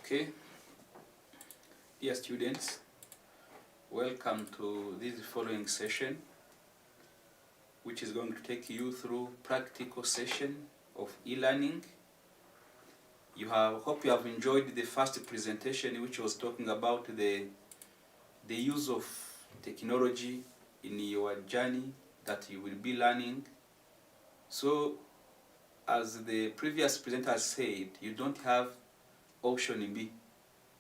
Okay, dear students, welcome to this following session, which is going to take you through practical session of e-learning. Hope you have enjoyed the first presentation, which was talking about the use of technology in your journey that you will be learning. So, as the previous presenter said, you don't have option B.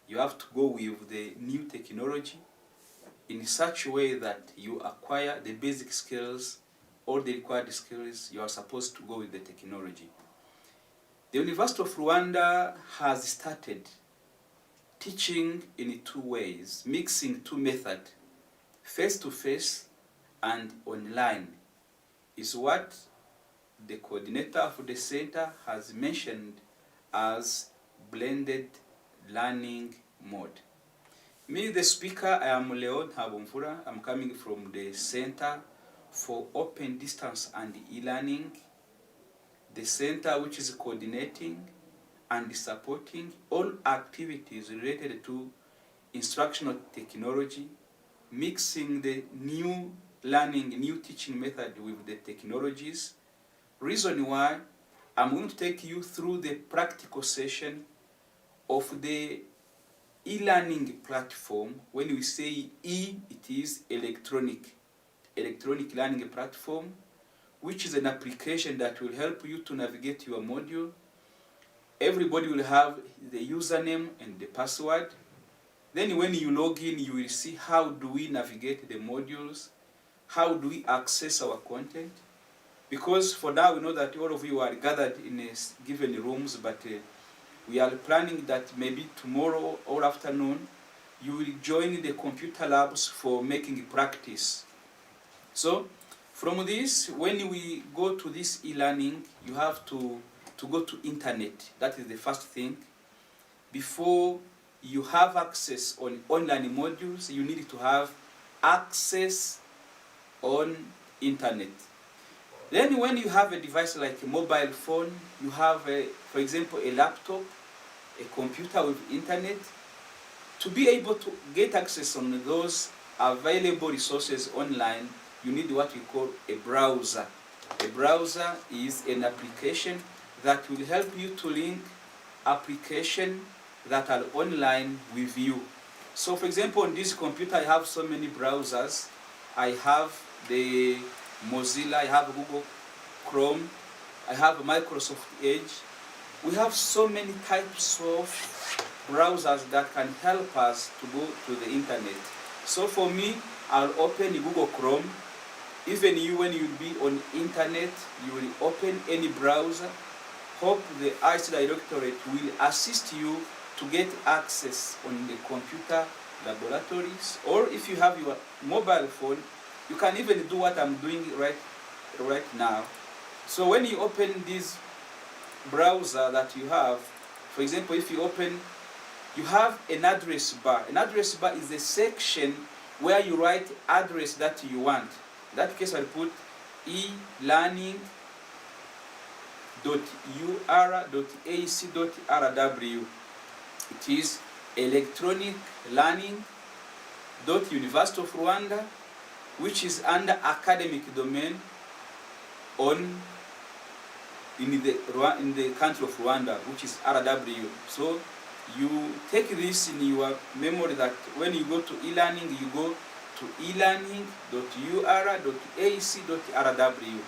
You have to go with the new technology in such a way that you acquire the basic skills, all the required skills. You are supposed to go with the technology. The University of Rwanda has started teaching in two ways, mixing two methods, face-to-face and online, is what the coordinator of the center has mentioned as blended learning mode. Me, the speaker, I am Leon Habumfura. I'm coming from the Center for Open Distance and E-Learning, the center which is coordinating and supporting all activities related to instructional technology, mixing the new learning, new teaching method with the technologies. Reason why I'm going to take you through the practical session of the e-learning platform. When we say E, it is electronic learning platform, which is an application that will help you to navigate your module. Everybody will have the username and the password. Then when you log in, you will see how do we navigate the modules, how do we access our content. Because for now we know that all of you are gathered in a given rooms, but we are planning that maybe tomorrow or afternoon you will join the computer labs for making practice. So from this, when we go to this e-learning, you have to go to internet. That is the first thing. Before you have access on online modules, you need to have access on internet. Then when you have a device like a mobile phone, you have, for example, a laptop, a computer with internet, to be able to get access on those available resources online, you need what we call a browser. A browser is an application that will help you to link applications that are online with you. So for example, on this computer I have so many browsers. I have the Mozilla, I have Google Chrome, I have Microsoft Edge. We have so many types of browsers that can help us to go to the internet. So for me, I'll open Google Chrome. Even you, when you be on internet, you will open any browser. Hope the ICT Directorate will assist you to get access on the computer laboratories. Or if you have your mobile phone, you can even do what I'm doing right now. So when you open this browser that you have, for example, if you open, you have an address bar. An address bar is a section where you write address that you want. In that case, I'll put elearning.ur.ac.rw. It is electronic learning.University of Rwanda, which is under academic domain in the country of Rwanda, which is RW. So you take this in your memory that when you go to e-learning, you go to elearning.ur.ac.rw.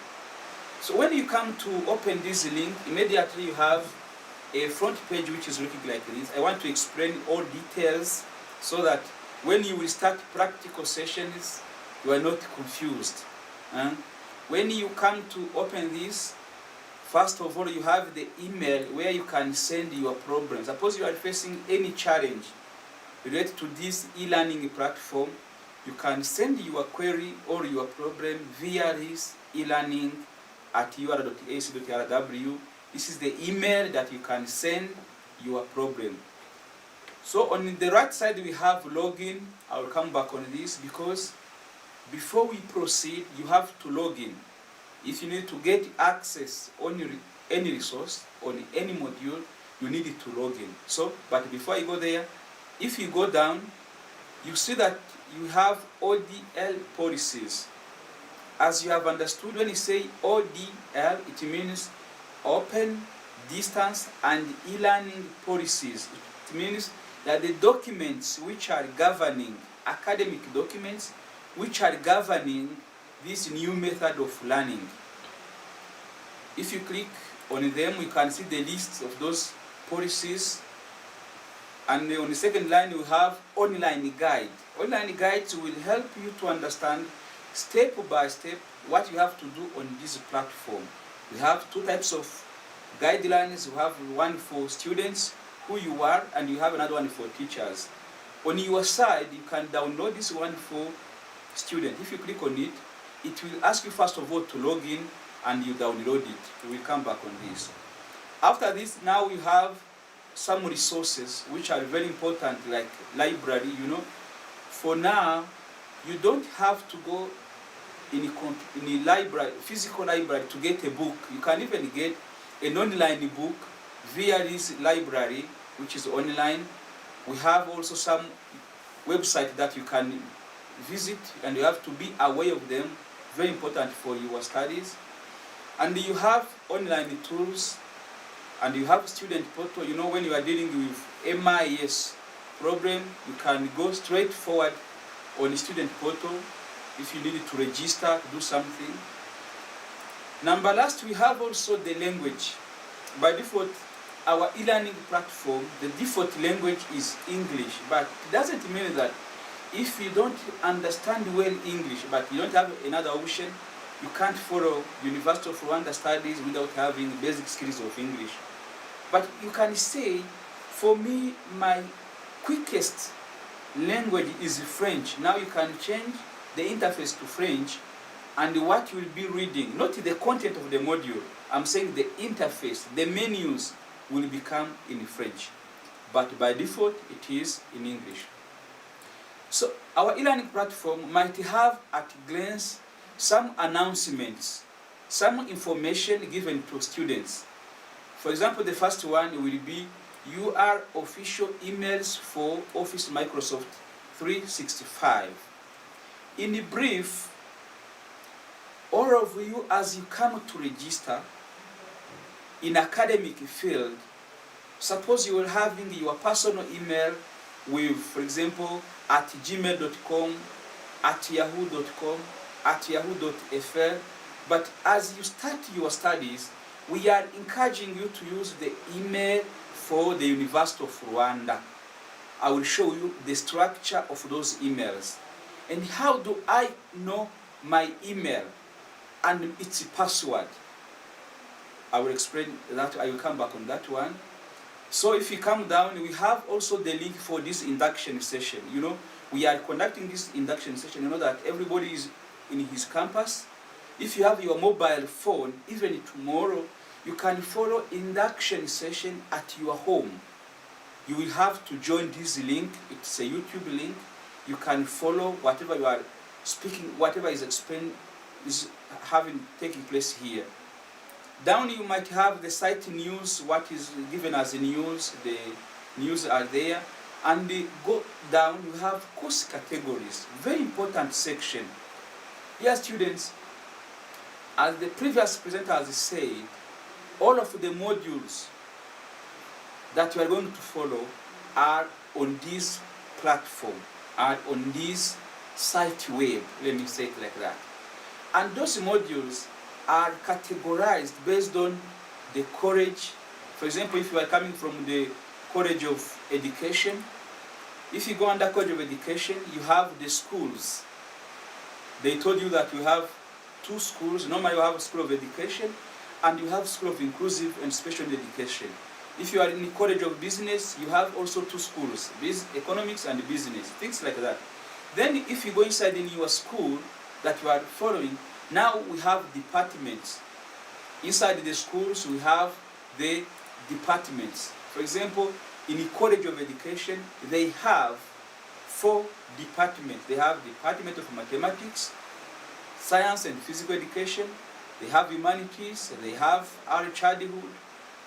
So when you come to open this link, immediately you have a front page which is looking like this. I want to explain all details so that when you will start practical sessions, you are not confused. When you come to open this, first of all, you have the email where you can send your problems. Suppose you are facing any challenge related to this e-learning platform, you can send your query or your problem via this elearning@ur.ac.rw. This is the email that you can send your problem. So on the right side we have login. I will come back on this because before we proceed, you have to log in. If you need to get access on any resource, on any module, you need to log in. So, but before you go there, if you go down, you see that you have ODL policies. As you have understood, when you say ODL, it means Open, Distance, and E-Learning policies. It means that the documents which are governing, academic documents, which are governing this new method of learning. If you click on them, you can see the list of those policies. And on the second line, you have online guide. Online guides will help you to understand step by step what you have to do on this platform. We have two types of guidelines. We have one for students, who you are, and you have another one for teachers. On your side, you can download this one for students. If you click on it, it will ask you first of all to log in, and you download it. We will come back on this. After this, now we have some resources which are very important, like library. For now, you don't have to go in a library, physical library, to get a book. You can even get an online book via this library, which is online. We have also some website that you can visit, and you have to be aware of them. Very important for your studies. And you have online tools, and you have student portal. When you are dealing with MIS problem, you can go straight forward on the student portal if you need to register, to do something. Number last, we have also the language. By default, our e-learning platform, the default language is English, but it doesn't mean that if you don't understand well English, but you don't have another option, you can't follow University of Rwanda studies without having basic skills of English. But you can say, for me, my quickest language is French. Now you can change the interface to French, and what you will be reading, not the content of the module, I'm saying the interface, the menus will become in French. But by default, it is in English. So our e-learning platform might have at a glance some announcements, some information given to students. For example, the first one will be your official emails for Office Microsoft 365. In brief, all of you, as you come to register in academic field, suppose you are having your personal email with, for example, at gmail.com, at yahoo.com, at yahoo.fr, but as you start your studies, we are encouraging you to use the email for the University of Rwanda. I will show you the structure of those emails. And how do I know my email and its password? I will explain that. I will come back on that one. So if you come down, we have also the link for this induction session. We are conducting this induction session. That everybody is in his campus. If you have your mobile phone, even tomorrow, you can follow induction session at your home. You will have to join this link. It's a YouTube link. You can follow whatever you are speaking, whatever is explained, is taking place here. Down you might have the site news, what is given as the news are there. And go down, you have course categories, very important section. Here students, as the previous presenter has said, all of the modules that you are going to follow are on this platform, are on this site web, let me say it like that. And those modules are categorized based on the college. For example, if you are coming from the College of Education, if you go under College of Education, you have the schools. They told you that you have two schools. Normally you have a School of Education and you have School of Inclusive and Special Education. If you are in the College of Business, you have also two schools, Economics and Business, things like that. Then if you go inside in your school that you are following, now we have departments. Inside the schools, we have the departments. For example, in the College of Education, they have 4 departments. They have Department of Mathematics, Science and Physical Education, they have Humanities, they have Early Childhood,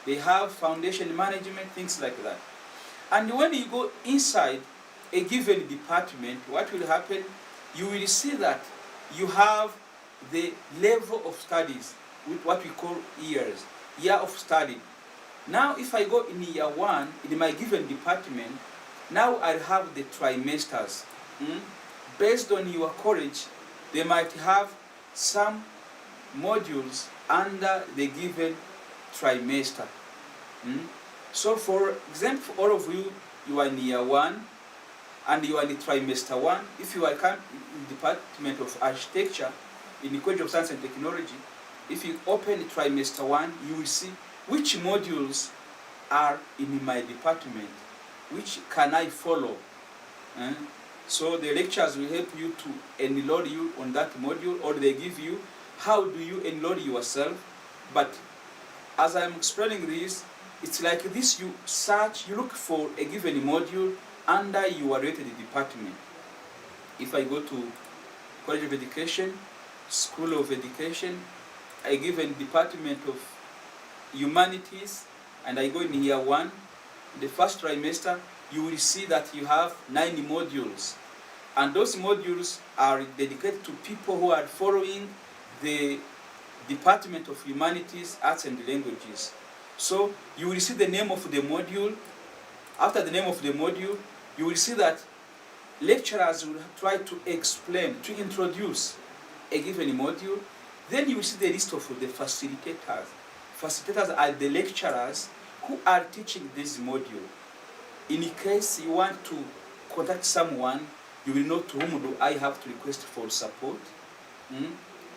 they have foundation management, things like that. And when you go inside a given department, what will happen? You will see that you have the level of studies with what we call years, year of study. Now if I go in year 1 in my given department, now I have the trimesters. Based on your college, they might have some modules under the given trimester. So for example, for all of you, you are in year 1 and you are in trimester 1. If you are in the Department of Architecture in the College of Science and Technology, if you open trimester 1, you will see which modules are in my department, which can I follow. So the lectures will help you to enroll you on that module, or they give you how do you enroll yourself. But as I'm explaining this, it's like this: you search, you look for a given module under your rated department. If I go to College of Education, School of Education, a given Department of Humanities, and I go in year 1, the first trimester, you will see that you have 9 modules. And those modules are dedicated to people who are following the Department of Humanities, Arts and Languages. So you will see the name of the module. After the name of the module, you will see that lecturers will try to explain, to introduce a given module. Then you will see the list of the facilitators. Facilitators are the lecturers who are teaching this module. In case you want to contact someone, you will know to whom do I have to request for support,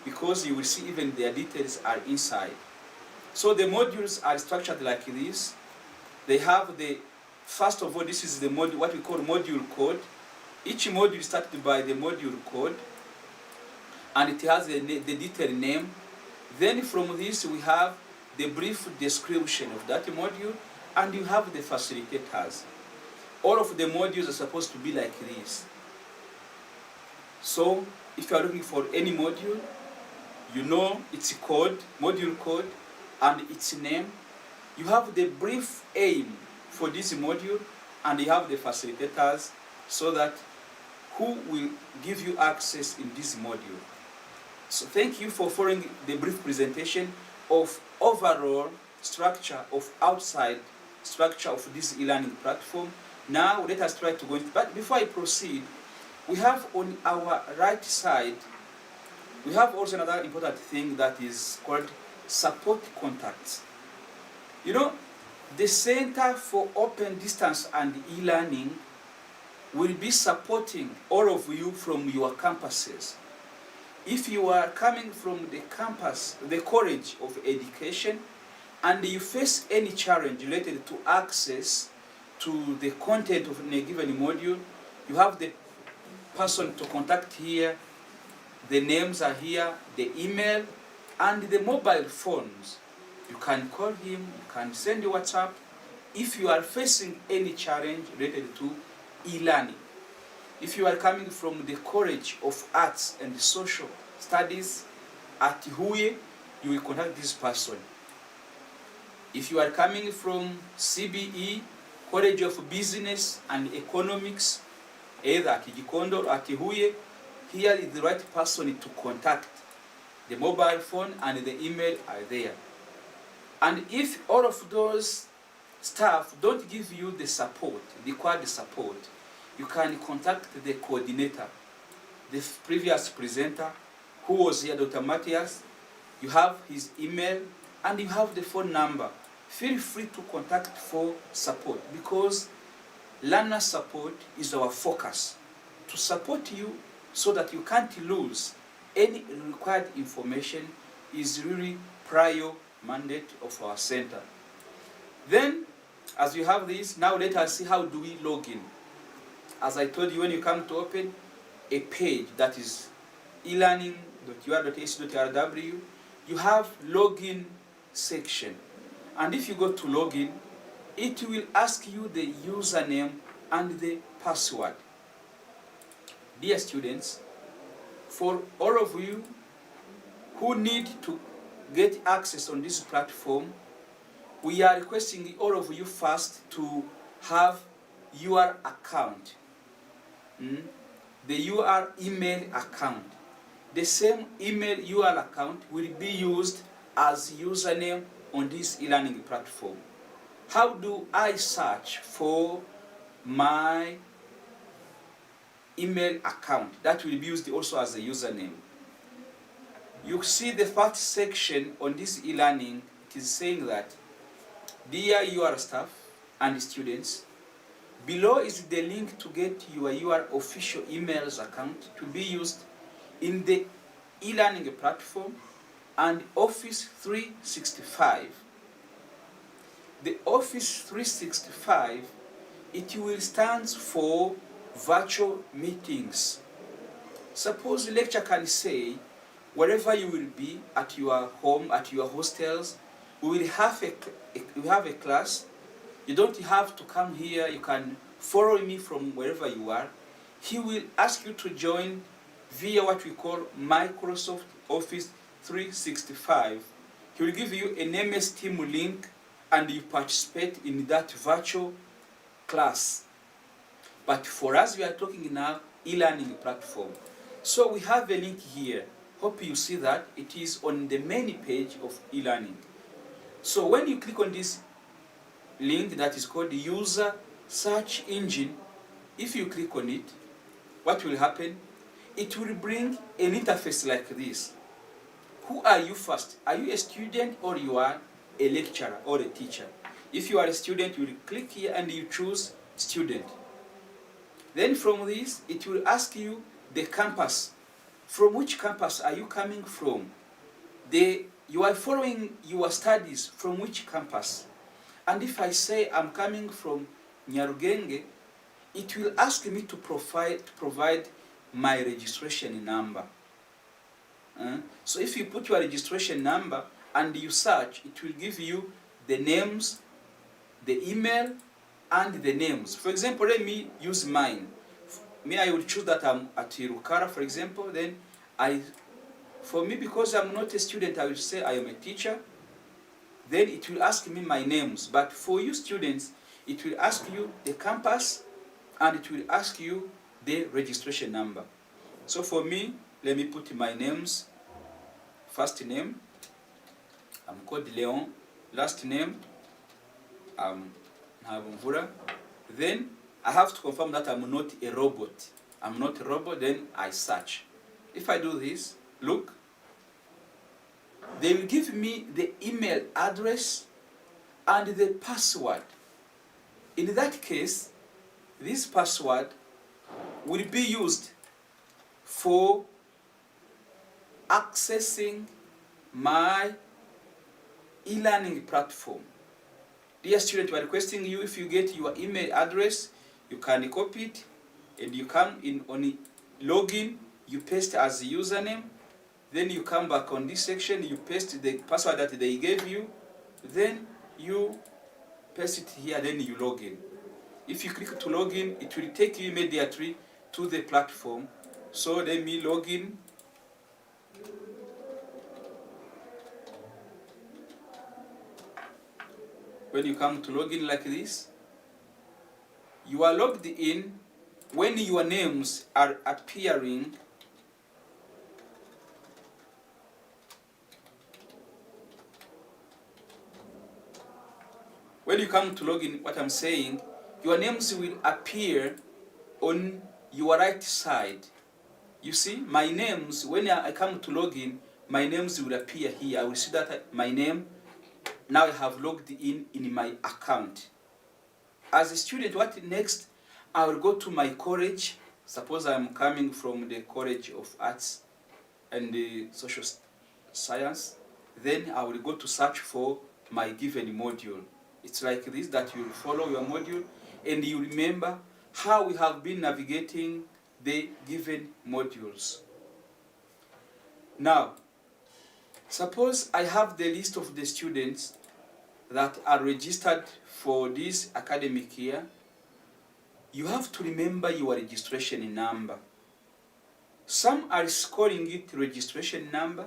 because you will see even their details are inside. So the modules are structured like this. They have the, first of all, this is the module, what we call module code. Each module is started by the module code, and it has the detailed name. Then from this we have the brief description of that module, and you have the facilitators. All of the modules are supposed to be like this. So if you are looking for any module, you know its code, module code, and its name. You have the brief aim for this module, and you have the facilitators, so that who will give you access in this module. So thank you for following the brief presentation of overall structure of outside structure of this e-learning platform. Now let us try to go into, but before I proceed, we have on our right side, we have also another important thing that is called support contacts. You know, the Center for Open Distance and E-Learning will be supporting all of you from your campuses. If you are coming from the campus, the College of Education, and you face any challenge related to access to the content of a given module, you have the person to contact here. The names are here, the email, and the mobile phones. You can call him, you can send a WhatsApp if you are facing any challenge related to e-learning. If you are coming from the College of Arts and Social Studies at Huye, you will contact this person. If you are coming from CBE, College of Business and Economics, either at Gikondo or at Huye, here is the right person to contact. The mobile phone and the email are there. And if all of those staff don't give you the support, the required support, you can contact the coordinator, the previous presenter who was here, Dr. Matthias. You have his email and you have the phone number. Feel free to contact for support, because learner support is our focus, to support you so that you can't lose any required information is really prior mandate of our center. Then, as you have this, now let us see how do we log in. As I told you, when you come to open a page that is elearning.ur.ac.rw, you have login section. And if you go to login, it will ask you the username and the password. Dear students, for all of you who need to get access on this platform, we are requesting all of you first to have your account, your email account. The same email URL account will be used as username on this e-learning platform. How do I search for my email account that will be used also as a username? You see the first section on this e-learning, it is saying that, dear your staff and students, below is the link to get your official emails account to be used in the e-learning platform and Office 365. The Office 365, it will stand for virtual meetings. Suppose the lecture can say, wherever you will be, at your home, at your hostels, we will have a class. You don't have to come here, you can follow me from wherever you are. He will ask you to join via what we call Microsoft Office 365. He will give you an MS Team link and you participate in that virtual class. But for us, we are talking now e-learning platform. So we have a link here. Hope you see that. It is on the main page of e-learning. So when you click on this link that is called User Search Engine, if you click on it, what will happen? It will bring an interface like this. Who are you first? Are you a student or you are a lecturer or a teacher? If you are a student, you will click here and you choose student. Then from this, it will ask you the campus. From which campus are you coming from? You are following your studies from which campus? And if I say I'm coming from Nyarugenge, it will ask me to provide my registration number. So if you put your registration number and you search, it will give you the names, the email, and the names. For example, let me use mine. I will choose that I'm at Irukara, for example. Then for me, because I'm not a student, I will say I am a teacher. Then it will ask me my names. But for you students, it will ask you the campus and it will ask you the registration number. So for me, let me put my names. First name, I'm called Leon. Last name, I'm Nhabumvura. Then I have to confirm that I'm not a robot. I'm not a robot, then I search. If I do this, look, they will give me the email address and the password. In that case, this password will be used for accessing my e-learning platform. Dear student, we are requesting you, if you get your email address, you can copy it and you come in on login, you paste as a username, then you come back on this section, you paste the password that they gave you, then you paste it here, then you log in. If you click to log in, it will take you immediately to the platform. So let me log in. When you come to log in like this, you are logged in. When your names are appearing, when you come to log in, what I'm saying, your names will appear on your right side. You see, my names, when I come to log in, my names will appear here. I will see that my name, now I have logged in my account. As a student, what next? I will go to my college. Suppose I'm coming from the College of Arts and Social Science. Then I will go to search for my given module. It's like this, that you follow your module and you remember how we have been navigating the given modules. Now, suppose I have the list of the students that are registered for this academic year. You have to remember your registration number. Some are calling it registration number,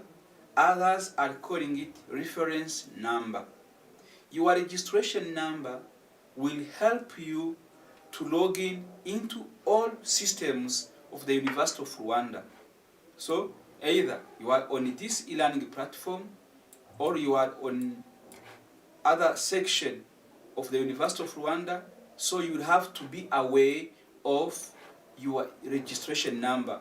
others are calling it reference number. your registration number will help you to log in into all systems of the University of Rwanda. So either you are on this e-learning platform or you are on other section of the University of Rwanda, so you will have to be aware of your registration number.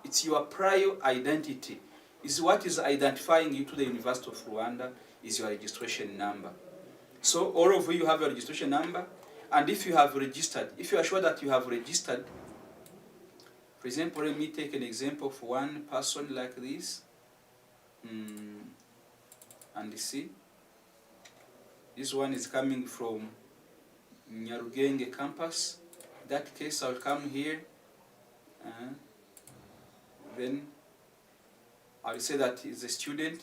It's your prior identity. Is what is identifying you to the University of Rwanda is your registration number. So all of you have your registration number, and if you have registered, if you are sure that you have registered, for example, let me take an example for one person like this, and see, this one is coming from Nyarugenge campus. In that case, I'll come here, then I'll say that he's a student,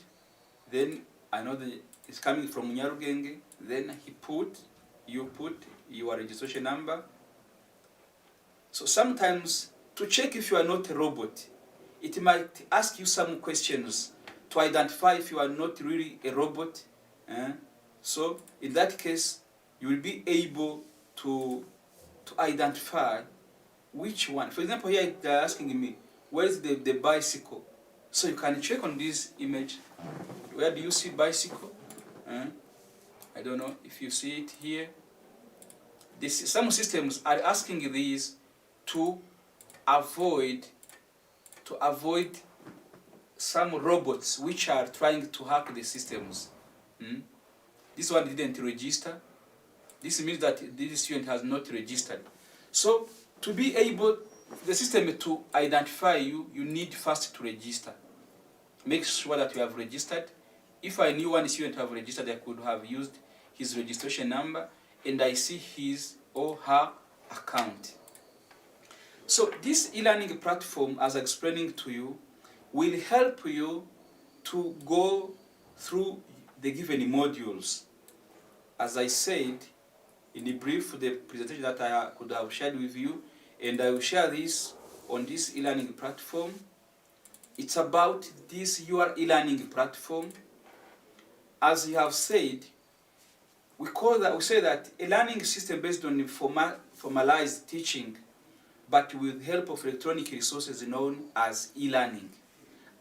then I know that it's coming from Nyarugenge, then you put your registration number. So sometimes, to check if you are not a robot, it might ask you some questions to identify if you are not really a robot. So in that case, you will be able to identify which one. For example, here they're asking me, where's the bicycle? So you can check on this image. Where do you see bicycle? I don't know if you see it here. Some systems are asking these to avoid some robots which are trying to hack the systems. This one didn't register. This means that this student has not registered. So to be able, the system to identify you, you need first to register. Make sure that you have registered. If I knew one student have registered, I could have used his registration number and I see his or her account. So this e-learning platform, as I'm explaining to you, will help you to go through the given modules. As I said, in a brief, the presentation that I could have shared with you, and I will share this on this e-learning platform. It's about this your e-learning platform. As you have said, we say that a learning system based on formalized teaching, but with help of electronic resources known as e-learning.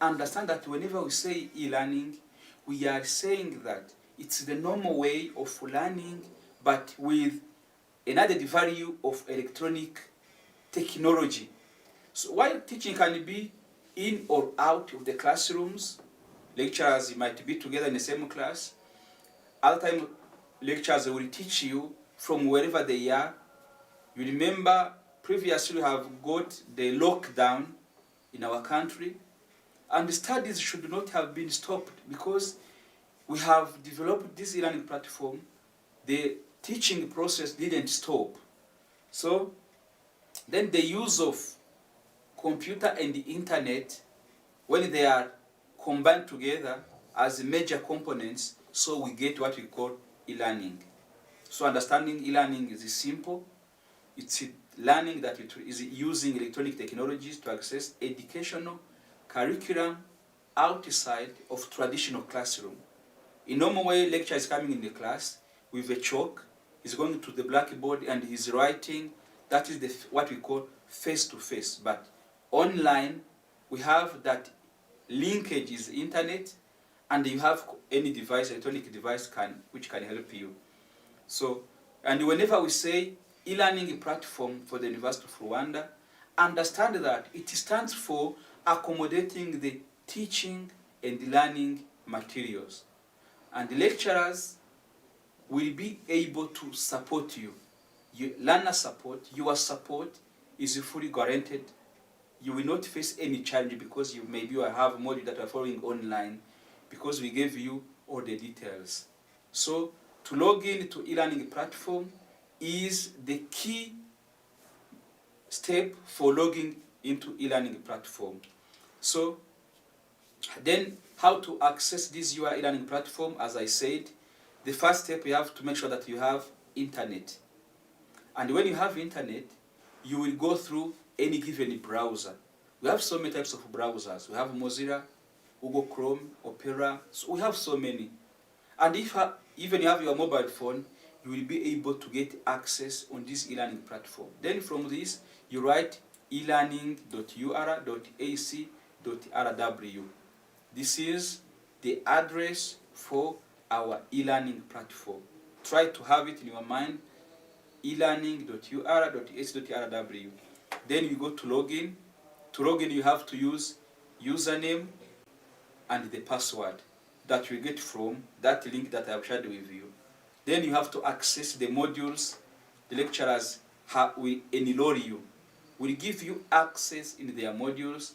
Understand that whenever we say e-learning, we are saying that it's the normal way of learning, but with an added value of electronic technology. So while teaching can be in or out of the classrooms, lecturers might be together in the same class. Other time, lecturers will teach you from wherever they are. You remember, previously we have got the lockdown in our country, and the studies should not have been stopped because we have developed this e-learning platform. The teaching process didn't stop. So then the use of computer and the internet, when they are combined together as major components, so we get what we call e-learning. So understanding e-learning is simple. It's learning that it is using electronic technologies to access educational curriculum outside of traditional classroom. In normal way, lecturer is coming in the class with a chalk, he's going to the blackboard and he's writing. That is what we call face-to-face. But online, we have that linkage is internet, and you have any device, electronic device which can help you. So, and whenever we say e-learning platform for the University of Rwanda, understand that it stands for accommodating the teaching and learning materials. And the lecturers will be able to support you. Learner support, your support is fully guaranteed. You will not face any challenge because maybe you have modules that are following online, because we gave you all the details. So to log in to e-learning platform is the key step for logging into e-learning platform. So then how to access this your e-learning platform? As I said, the first step, you have to make sure that you have internet. And when you have internet, you will go through any given browser. We have so many types of browsers. We have Mozilla, Google Chrome, Opera. So we have so many. And if even you have your mobile phone, you will be able to get access on this e-learning platform. Then from this, you write elearning.ur.ac.rw. This is the address for our e-learning platform. Try to have it in your mind, elearning.ur.ac.rw. Then you go to login. To login, you have to use username and the password that you get from that link that I have shared with you. Then you have to access the modules the lecturers will enroll you, will give you access in their modules.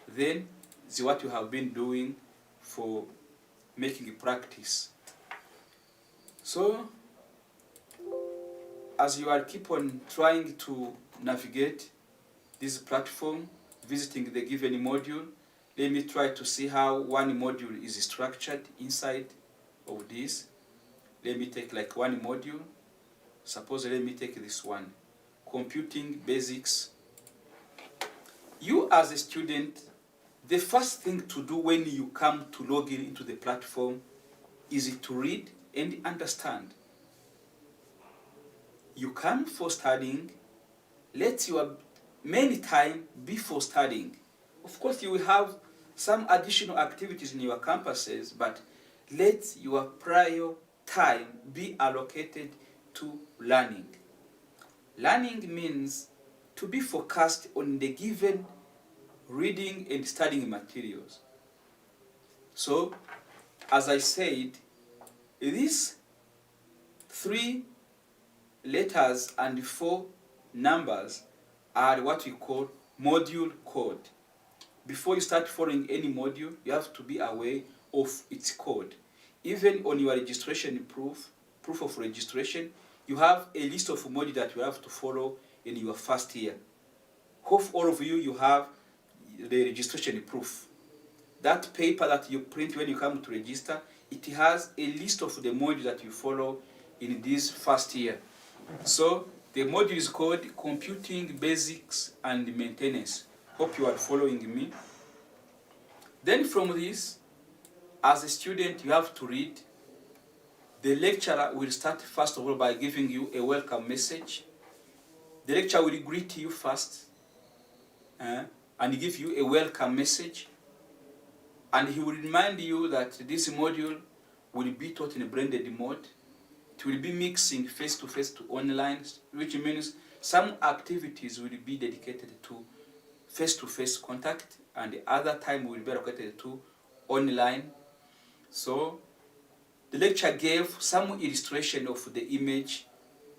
Then this is what you have been doing for making practice. So as you are keep on trying to navigate this platform, visiting the given module, let me try to see how one module is structured inside of this. Let me take like one module. Suppose let me take this one, Computing Basics. You as a student, the first thing to do when you come to log in into the platform is to read and understand. You come for studying, let your main time be for studying. Of course, you will have some additional activities in your campuses, but let your prior time be allocated to learning. Learning means to be focused on the given reading and studying materials. So, as I said, these 3 letters and 4 numbers are what we call module code. Before you start following any module, you have to be aware of its code. Even on your registration proof of registration, you have a list of modules that you have to follow in your first year. Hope all of you have the registration proof. That paper that you print when you come to register, it has a list of the modules that you follow in this first year. So the module is called Computing Basics and Maintenance. Hope you are following me. Then from this, as a student, you have to read. The lecturer will start first of all by giving you a welcome message. The lecturer will greet you first and give you a welcome message. And he will remind you that this module will be taught in a blended mode. It will be mixing face-to-face to online, which means some activities will be dedicated to face-to-face contact and the other time will be allocated to online. So the lecture gave some illustration of the image.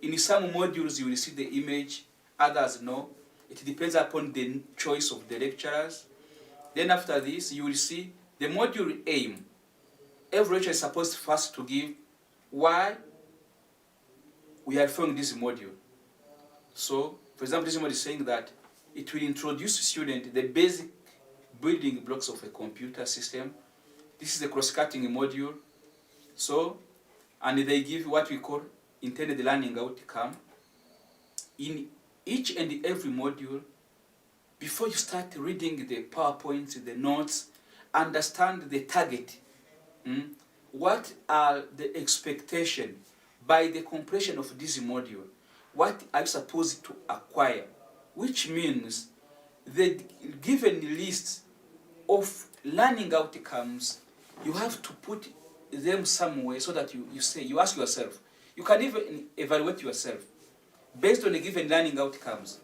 In some modules you will see the image, others no. It depends upon the choice of the lecturers. Then after this you will see the module aim. Every lecturer is supposed first to give why we are following this module. So, for example, this module is saying that it will introduce students the basic building blocks of a computer system. This is the cross-cutting module. So, and they give what we call intended learning outcome. In each and every module, before you start reading the PowerPoints, the notes, understand the target. What are the expectations by the completion of this module? What are you supposed to acquire? Which means the given list of learning outcomes, you have to put them somewhere so that you ask yourself, you can even evaluate yourself based on the given learning outcomes.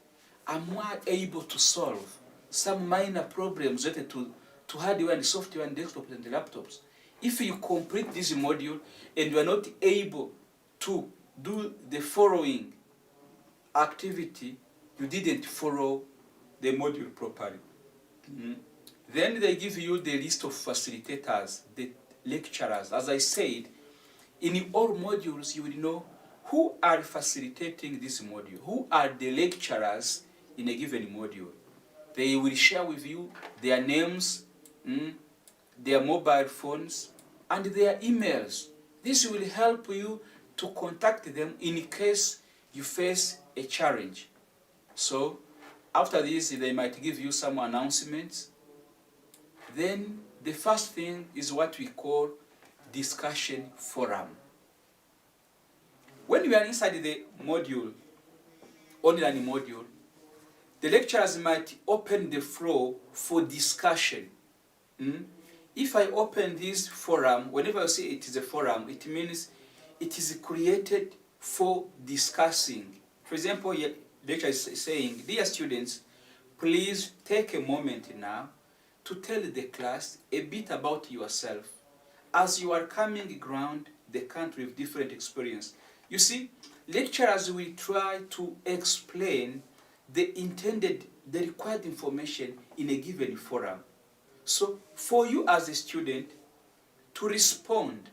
Am I able to solve some minor problems related to hardware and software and desktops and the laptops? If you complete this module and you are not able to do the following activity, you didn't follow the module properly. Then they give you the list of facilitators, the lecturers. As I said, in all modules you will know who are facilitating this module, who are the lecturers in a given module. They will share with you their names, their mobile phones, and their emails. This will help you to contact them in case you face a challenge. So, after this, they might give you some announcements. Then, the first thing is what we call discussion forum. When we are inside the module, online module, the lecturers might open the floor for discussion. If I open this forum, whenever I say it is a forum, it means it is created for discussing. For example, the lecturer is saying, dear students, please take a moment now to tell the class a bit about yourself as you are coming around the country with different experience. You see, lecturers will try to explain the required information in a given forum. So for you as a student to respond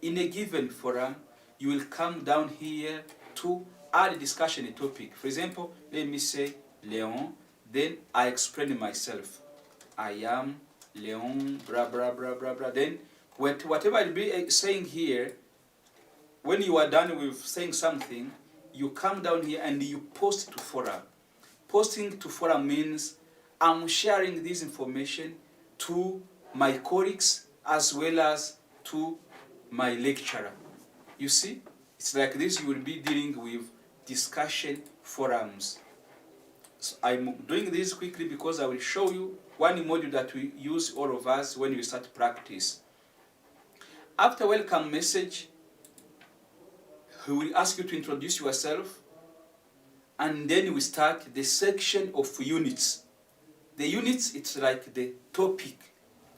in a given forum, you will come down here to add a discussion topic. For example, let me say Leon, then I explain myself. I am Leon, blah, blah, blah, blah, blah. Then whatever I'll be saying here, when you are done with saying something, you come down here and you post to forum. Posting to forum means I'm sharing this information to my colleagues as well as to my lecturer. You see, it's like this. You will be dealing with discussion forums. So I'm doing this quickly because I will show you one module that we use all of us when we start practice. After welcome message, he will ask you to introduce yourself, and then we start the section of units. The units, it's like the topic,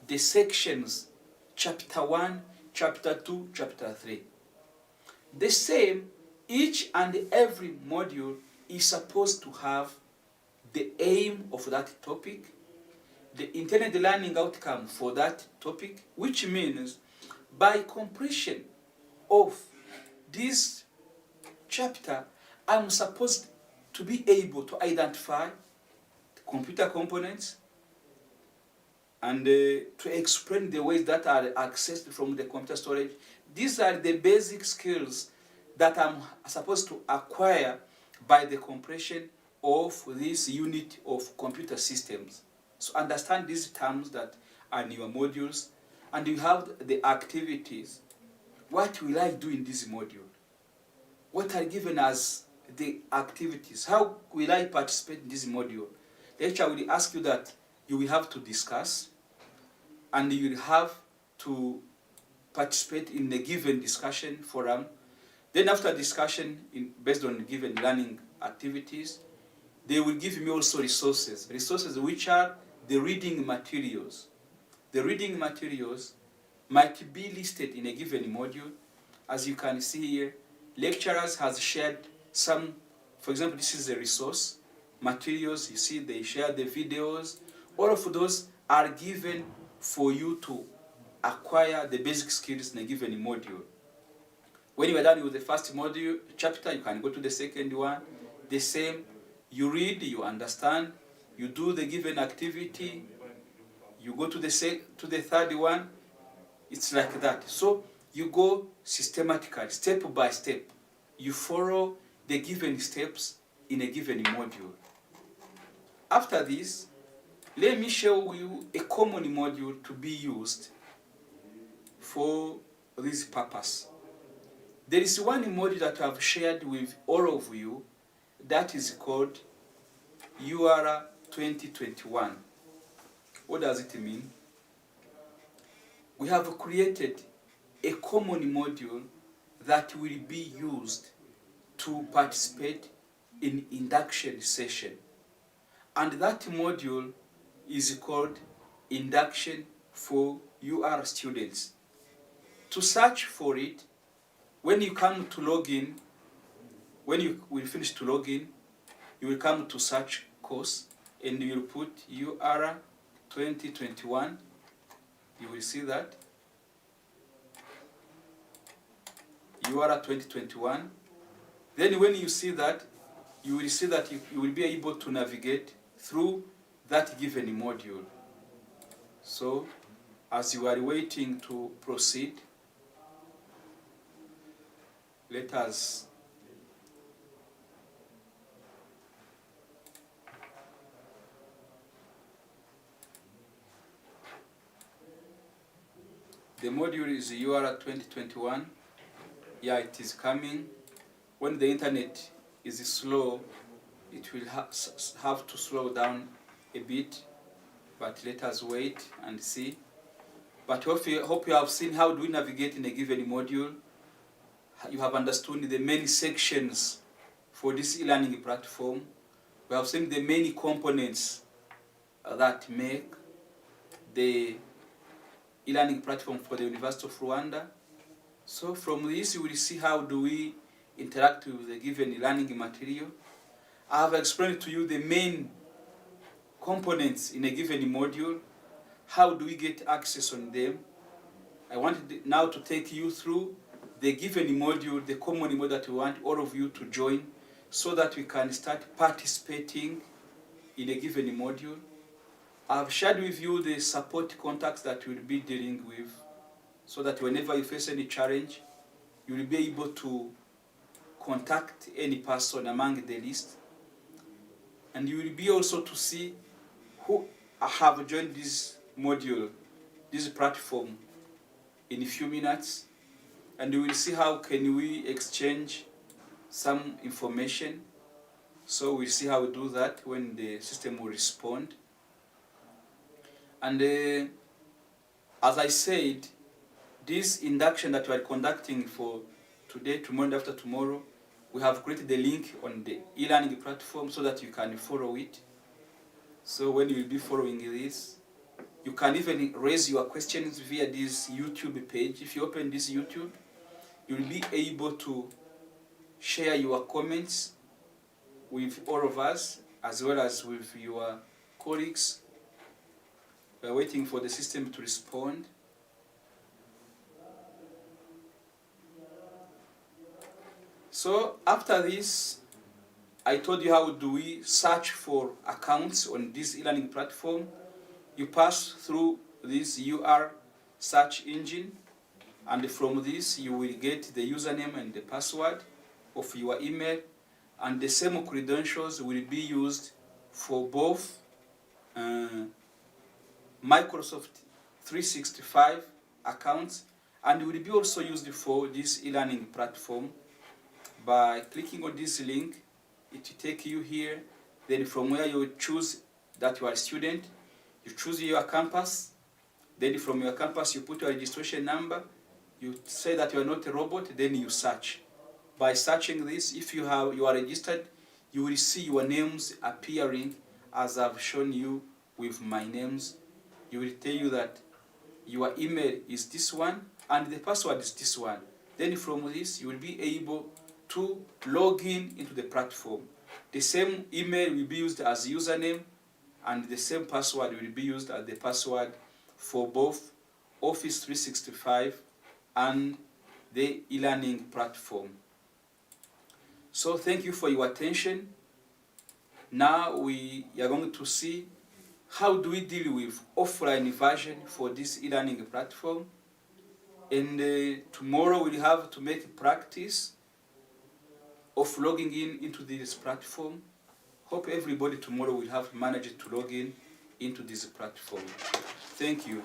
the sections, chapter 1, chapter 2, chapter 3. The same, each and every module is supposed to have the aim of that topic, the intended learning outcome for that topic, which means by completion of this chapter, I'm supposed to be able to identify computer components and to explain the ways that are accessed from the computer storage. These are the basic skills that I'm supposed to acquire by the completion of this unit of computer systems. So understand these terms that are in your modules, and you have the activities. What will I do in this module? What are given as the activities? How will I participate in this module? The lecturer will ask you that you will have to discuss, and you will have to participate in the given discussion forum. Then after discussion, based on given learning activities, they will give me also resources. Resources which are the reading materials. The reading materials might be listed in a given module. As you can see here, lecturers has shared some, for example, this is a resource. Materials, you see they share the videos. All of those are given for you to acquire the basic skills in a given module. When you are done with the first module chapter, you can go to the second one. The same, you read, you understand, you do the given activity, you go to the third one. It's like that. So you go systematically, step by step. You follow the given steps in a given module. After this, let me show you a common module to be used for this purpose. There is one module that I've shared with all of you that is called UR 2021. What does it mean? We have created a common module that will be used to participate in induction session. And that module is called Induction for UR students. To search for it, when you come to login, when you will finish to login, you will come to search course and you will put UR 2021. You will see that. UR 2021. Then when you see that, you will see that you will be able to navigate through that given module. So, as you are waiting to proceed, let us the module is UR 2021. Yeah, it is coming. when the internet is slow, it will have to slow down a bit, but let us wait and see. But hope you have seen how do we navigate in a given module. You have understood the many sections for this e-learning platform. We have seen the many components that make the e-learning platform for the University of Rwanda. So from this you will see how do we interact with the given learning material. I have explained to you the main components in a given module. How do we get access on them? I wanted now to take you through the given module, the common module that we want all of you to join so that we can start participating in a given module. I've shared with you the support contacts that we'll be dealing with so that whenever you face any challenge, you will be able to contact any person among the list. And you will be also to see who have joined this module, this platform, in a few minutes. And you will see how can we exchange some information. So we'll see how we do that when the system will respond. And as I said, this induction that we are conducting for today, tomorrow, and after tomorrow, we have created the link on the e-learning platform so that you can follow it. So when you will be following this, you can even raise your questions via this YouTube page. If you open this YouTube, you will be able to share your comments with all of us, as well as with your colleagues. We are waiting for the system to respond. So after this, I told you how do we search for accounts on this e-learning platform. You pass through this UR search engine, and from this you will get the username and the password of your email, and the same credentials will be used for both Microsoft 365 accounts, and will be also used for this e-learning platform. By clicking on this link, it will take you here. Then from where you choose that you are a student, you choose your campus. Then from your campus you put your registration number. You say that you are not a robot, then you search. By searching this, if you are registered, you will see your names appearing as I've shown you with my names. You will tell you that your email is this one and the password is this one. Then from this, you will be able to log in into the platform. The same email will be used as username, and the same password will be used as the password for both Office 365 and the e-learning platform. So thank you for your attention. Now we are going to see how do we deal with offline version for this e-learning platform. And tomorrow we'll have to make practice of logging in into this platform. Hope everybody tomorrow will have managed to log in into this platform. Thank you.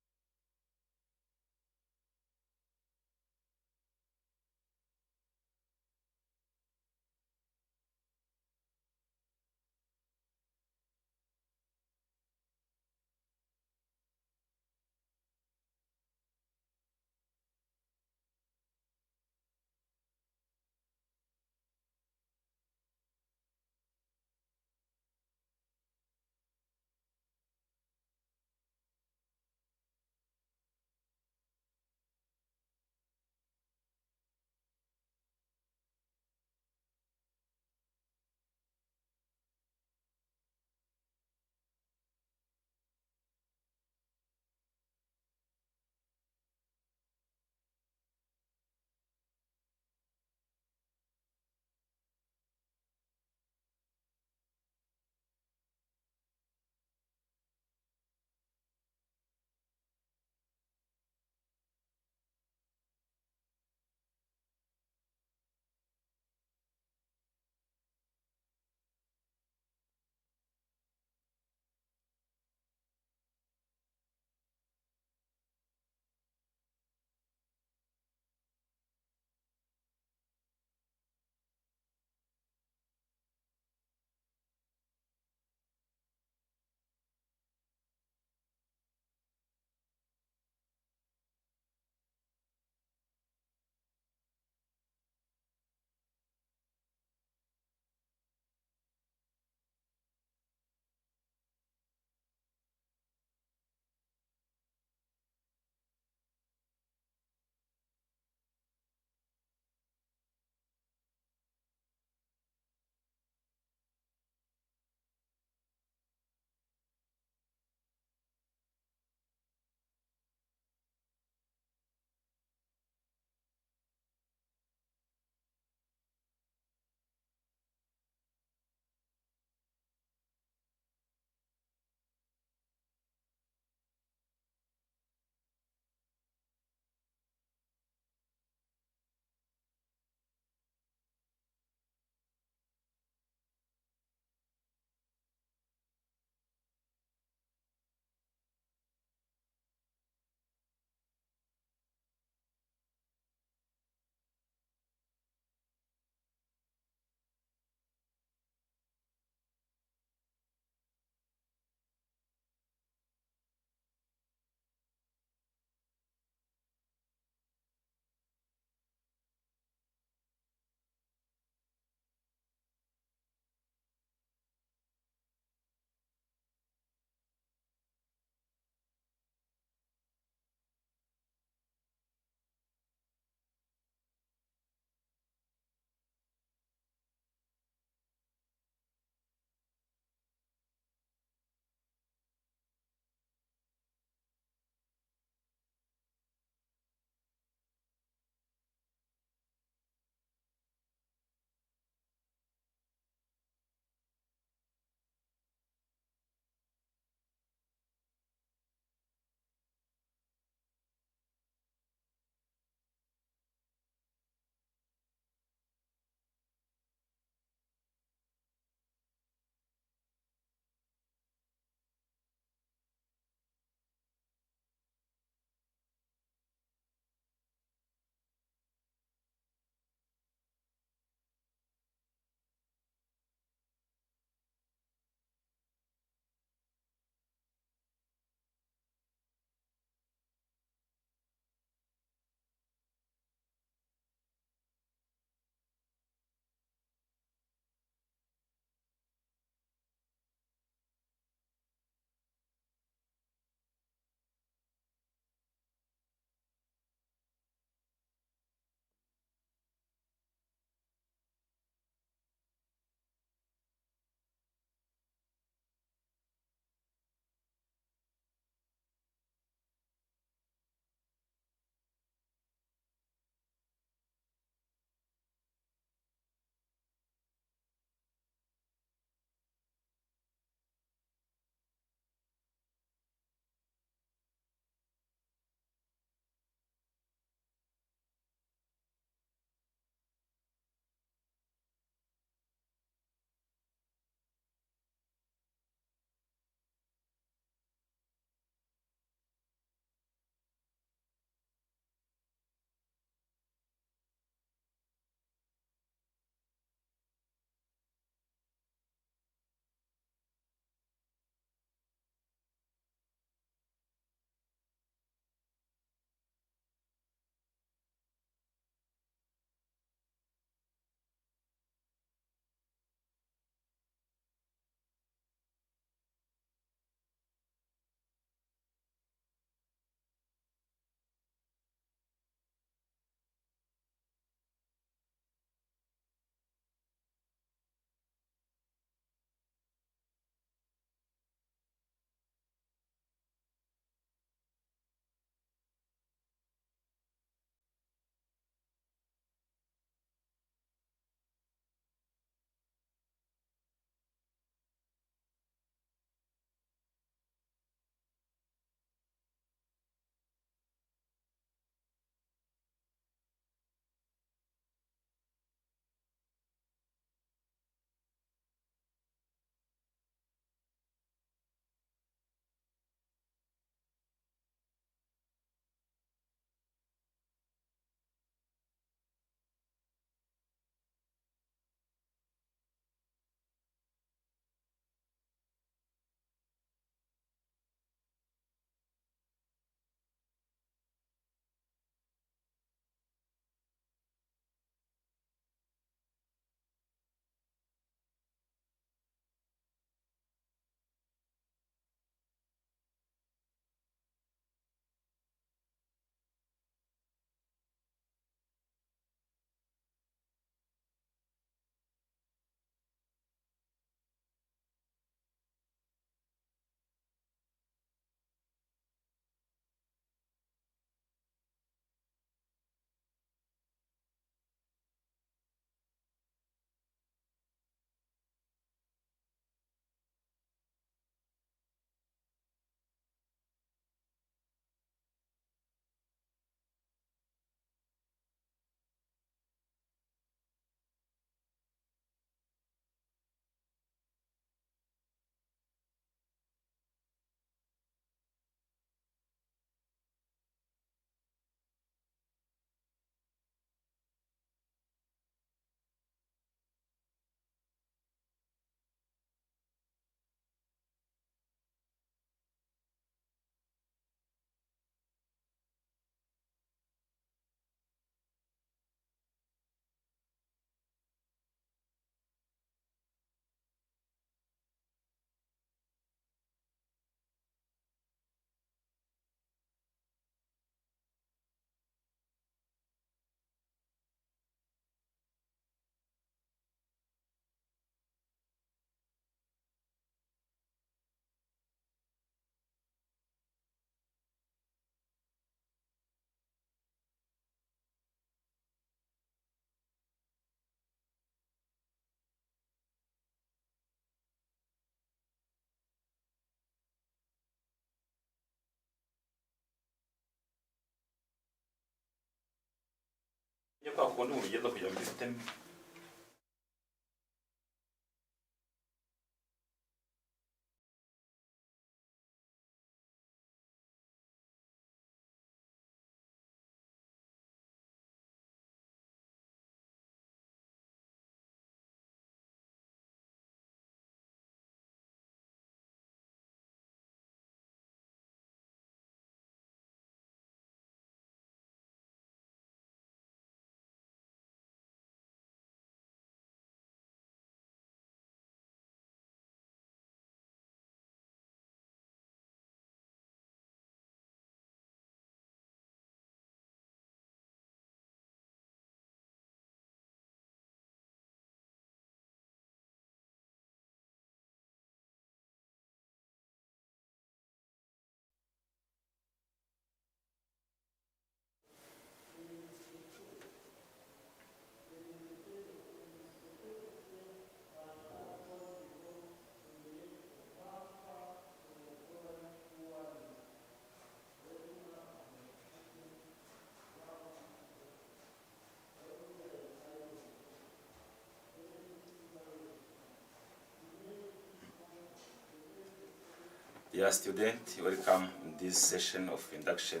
Dear student, welcome in this session of Induction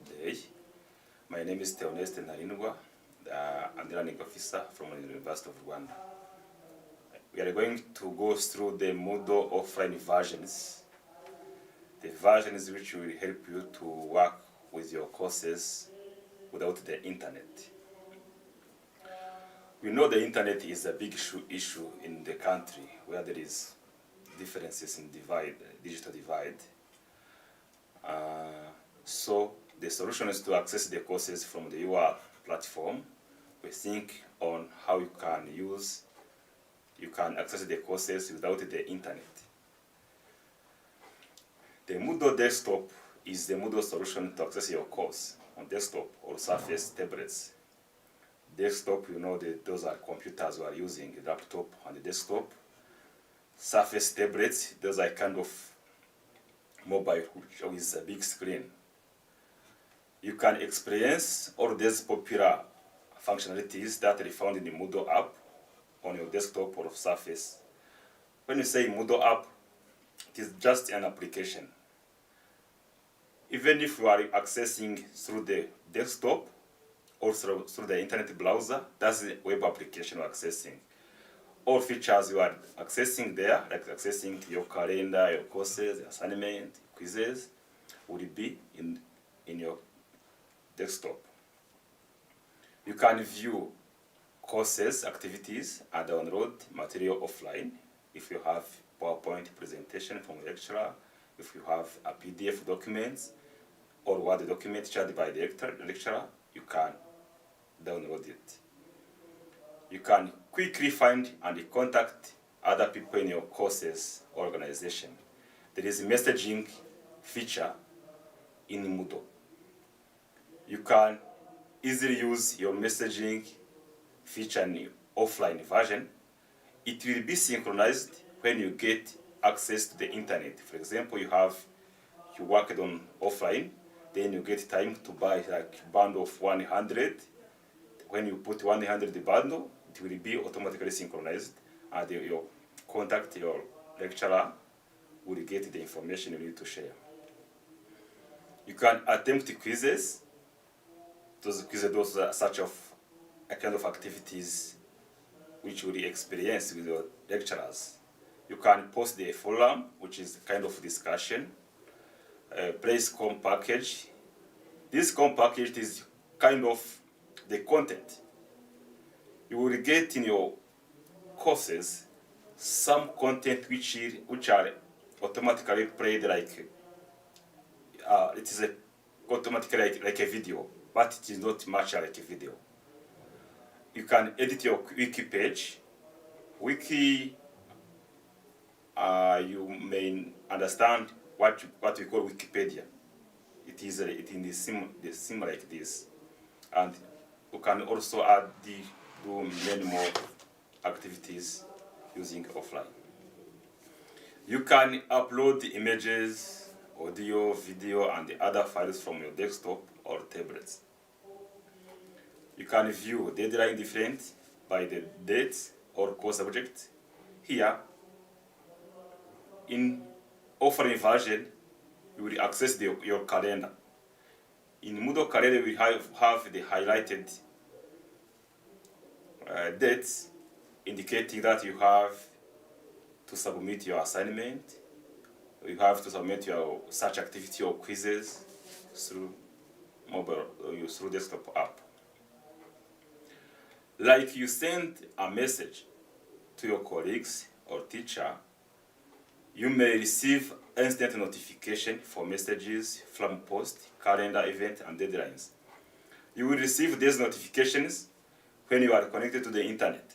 Day. My name is Theoneste Narindwa, I'm the learning officer from the University of Rwanda. We are going to go through the Moodle offline versions, the versions which will help you to work with your courses without the internet. We know the internet is a big issue in the country where there is differences in digital divide. So the solution is to access the courses from the UR platform. We think on how you can access the courses without the internet. The Moodle Desktop is the Moodle solution to access your course on desktop or Surface tablets. Desktop, you know that those are computers we are using, the laptop and the desktop. Surface tablets, those are kind of mobile with a big screen. You can experience all these popular functionalities that are found in the Moodle app on your desktop or Surface. When you say Moodle app, it is just an application. Even if you are accessing through the desktop or through the internet browser, that's the web application you're accessing. All features you are accessing there, like accessing your calendar, your courses, your assignment, quizzes, will be in your desktop. You can view courses, activities, and download material offline if you have PowerPoint presentation from the lecturer, if you have a PDF document or Word document shared by the lecturer, you can download it. You can quickly find and contact other people in your courses organization. There is a messaging feature in Moodle. You can easily use your messaging feature in the offline version. It will be synchronized when you get access to the internet. For example, you worked on offline, then you get time to buy like bundle of 100. When you put 100 bundle, it will be automatically synchronized, and your lecturer will get the information you need to share. You can attempt quizzes. Those are such of a kind of activities which you will experience with your lecturers. You can post the forum, which is kind of discussion. Place com package. This com package is kind of the content. You will get in your courses some content which are automatically played like it is automatically like a video, but it is not much like a video. You can edit your wiki page. Wiki, you may understand what we call Wikipedia. It is in the sim like this, and you can also do many more activities using offline. You can upload the images, audio, video, and the other files from your desktop or tablets. You can view deadline different by the date or course subject. Here, in offline version, you will access your calendar. In Moodle calendar, we have the highlighted dates indicating that you have to submit your assignment, you have to submit your search activity or quizzes through mobile or through desktop app. Like you send a message to your colleagues or teacher, you may receive instant notification for messages from post, calendar event, and deadlines. You will receive these notifications when you are connected to the internet.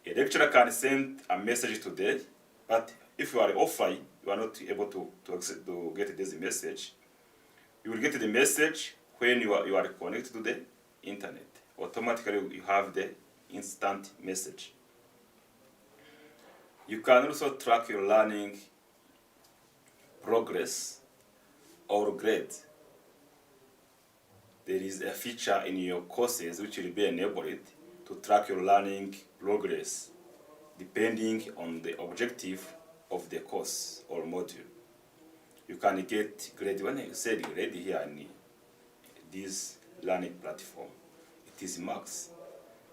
A lecturer can send a message today, but if you are offline, you are not able to get this message. You will get the message when you are connected to the internet. Automatically, you have the instant message. You can also track your learning progress or grade. There is a feature in your courses which will be enabled to track your learning progress depending on the objective of the course or module. You can get grade, when I said grade here in this learning platform, it is marks.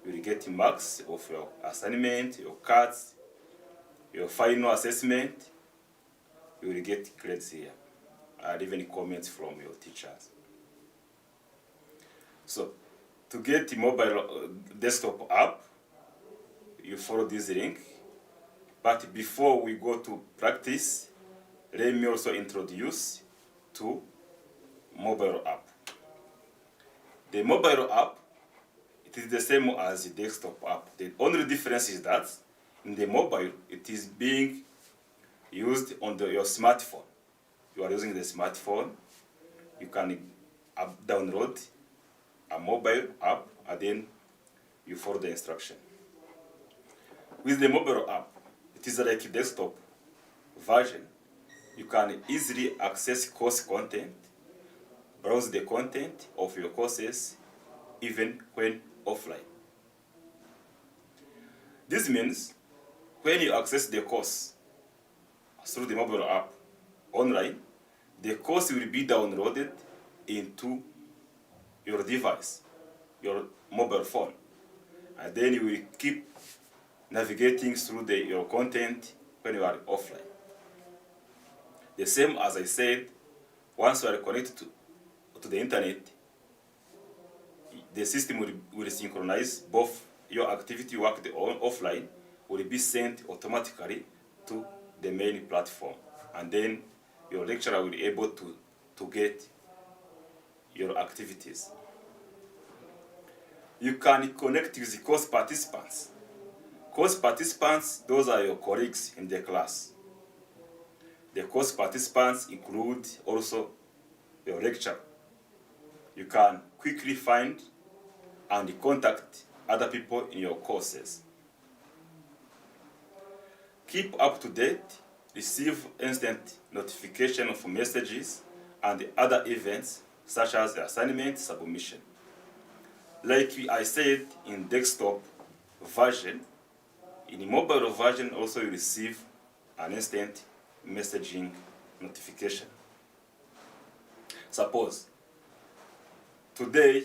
You will get marks of your assignment, your cards, your final assessment. You will get grades here, and even comments from your teachers. So, to get the mobile desktop app, you follow this link. But before we go to practice, let me also introduce to mobile app. The mobile app, it is the same as the desktop app. The only difference is that in the mobile, it is being used on your smartphone. You are using the smartphone. You can download a mobile app and then you follow the instruction. With the mobile app, it is like a desktop version. You can easily access course content, browse the content of your courses, even when offline. This means when you access the course through the mobile app online, the course will be downloaded into your device, your mobile phone, and then you will keep navigating through your content when you are offline. The same as I said, once you are connected to the internet, the system will synchronize both your activity you worked on offline will be sent automatically to the main platform, and then your lecturer will be able to get your activities. You can connect with the course participants. Course participants, those are your colleagues in the class. The course participants include also your lecturer. You can quickly find and contact other people in your courses. Keep up to date, receive instant notification of messages and other events such as the assignment submission. Like I said in desktop version, in the mobile version also you receive an instant messaging notification. Suppose today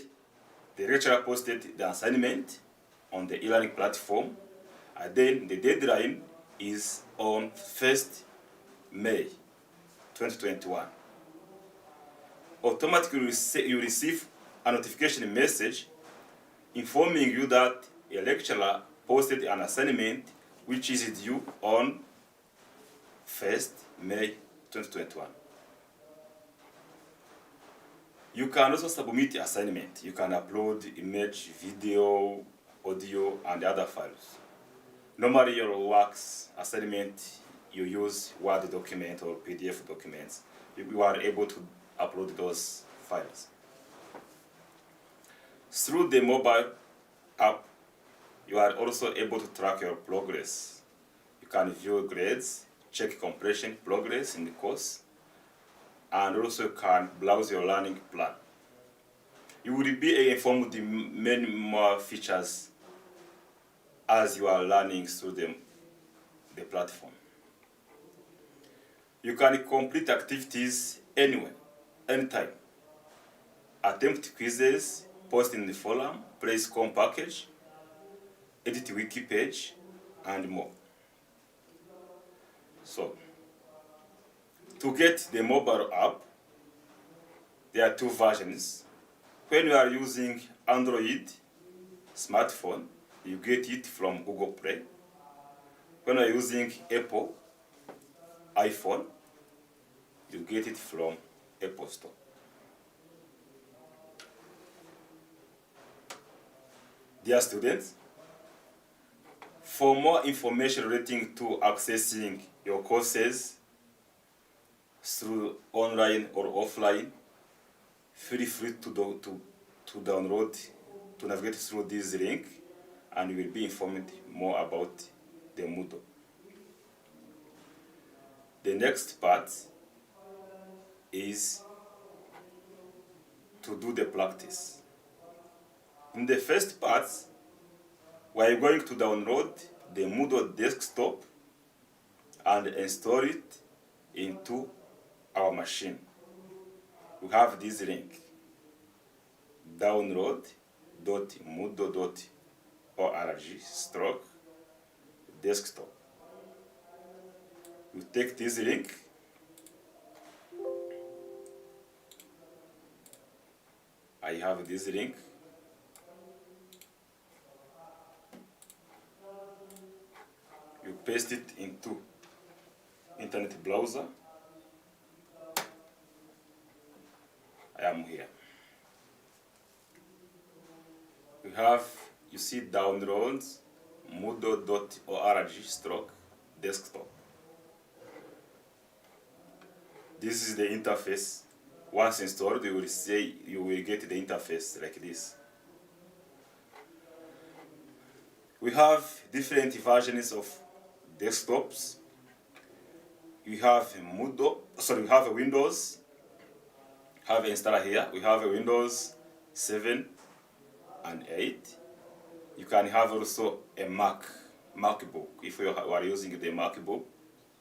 the lecturer posted the assignment on the e-learning platform, and then the deadline is on 1st May 2021. Automatically you receive a notification message informing you that a lecturer posted an assignment which is due on 1st May 2021. You can also submit the assignment. You can upload image, video, audio, and other files. Normally your works assignment, you use Word document or PDF documents. You are able to upload those files. Through the mobile app, you are also able to track your progress. You can view grades, check completion progress in the course, and also can browse your learning plan. You will be informed the many more features as you are learning through the platform. You can complete activities anywhere, anytime. Attempt quizzes, post in the forum, play SCORM package, edit wiki page, and more. So, to get the mobile app, there are two versions. When you are using Android smartphone, you get it from Google Play. When you are using Apple iPhone, you get it from Apple Store. Dear students, for more information relating to accessing your courses through online or offline, feel free to download, to navigate through this link, and you will be informed more about the Moodle. The next part is to do the practice. In the first part, we are going to download the Moodle Desktop and install it into our machine. We have this link, download.moodle.org/desktop. You take this link, I have this link. You paste it into internet browser. I am here. You see downloads moodle.org/desktop. This is the interface. Once installed, you will get the interface like this. We have different versions of desktops. We have we have a Windows. Have an installer here. We have a Windows 7 and 8. You can have also a MacBook. If you are using the MacBook,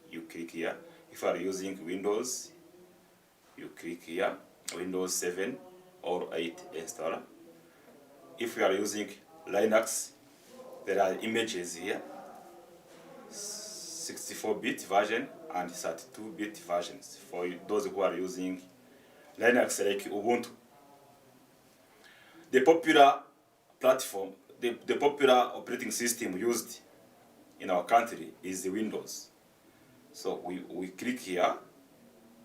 you click here. If you are using Windows, you click here, Windows 7 or 8 installer. If you are using Linux, there are images here, 64-bit version and 32-bit versions for those who are using Linux like Ubuntu. The popular platform, the popular operating system used in our country is the Windows. So we click here,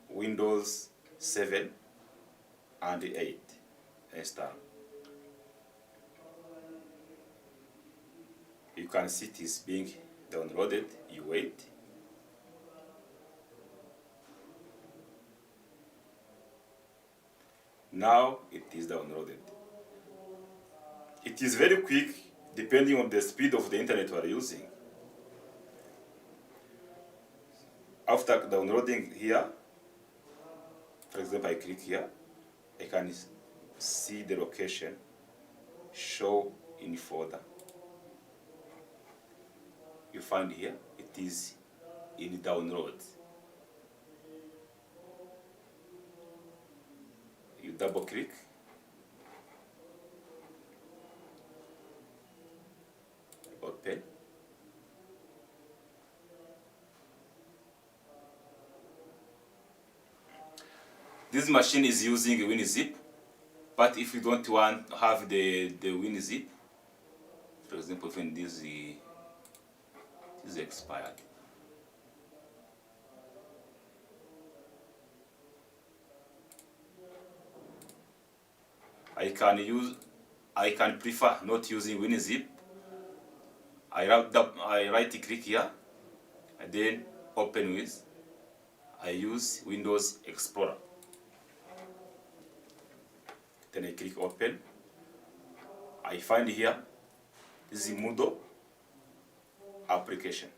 Windows 7 and 8 install. You can see it is being downloaded. You wait. Now it is downloaded. It is very quick depending on the speed of the internet you are using. After downloading here, for example, I click here, I can see the location, show in folder. You find here, it is in download. You double click. Open. This machine is using WinZip, but if you don't want to have the WinZip, for example, when this is expired, I can prefer not using WinZip. I right click here, and then open with. I use Windows Explorer. Then I click open. I find here, this is Moodle application.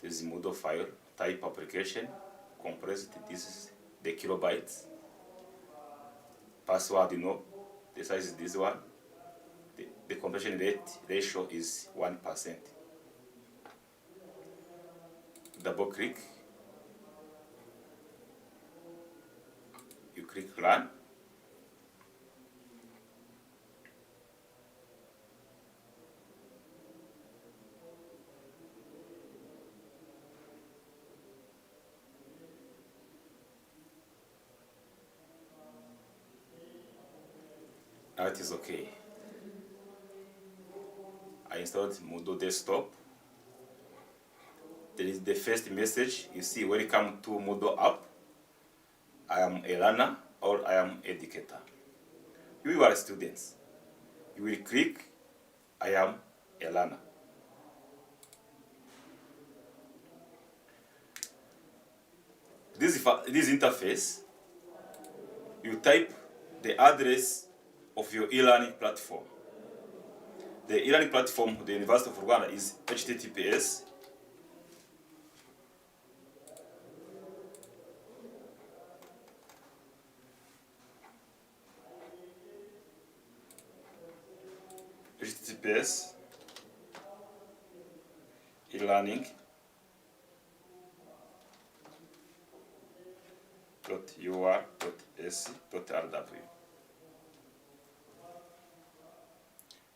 This is Moodle file type application, compressed. This is the kilobytes. password, you know, the size is this one. The compression rate ratio is 1%. Double click. You click run. That is okay. I installed Moodle Desktop. There is the first message. You see, welcome to Moodle app. I am a learner or I am educator. You are students. You will click I am a learner. This interface, you type the address of your e-learning platform. The e-learning platform of the University of Rwanda is https e-learning.ur.ac.rw.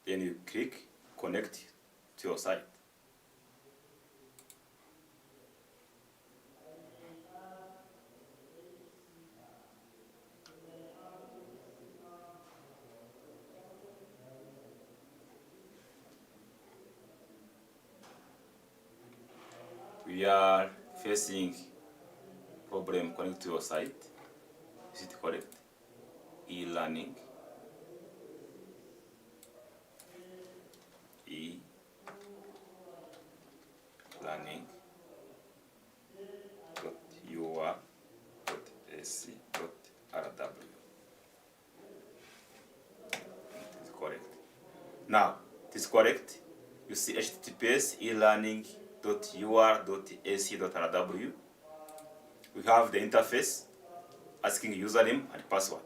Then you click connect to your site. We are facing problem connect to your site. Is it correct? E-learning. E-learning.ur.ac.rw. It is correct. Now, it is correct. You see https e-learning.ur.ac.rw. We have the interface asking username and password.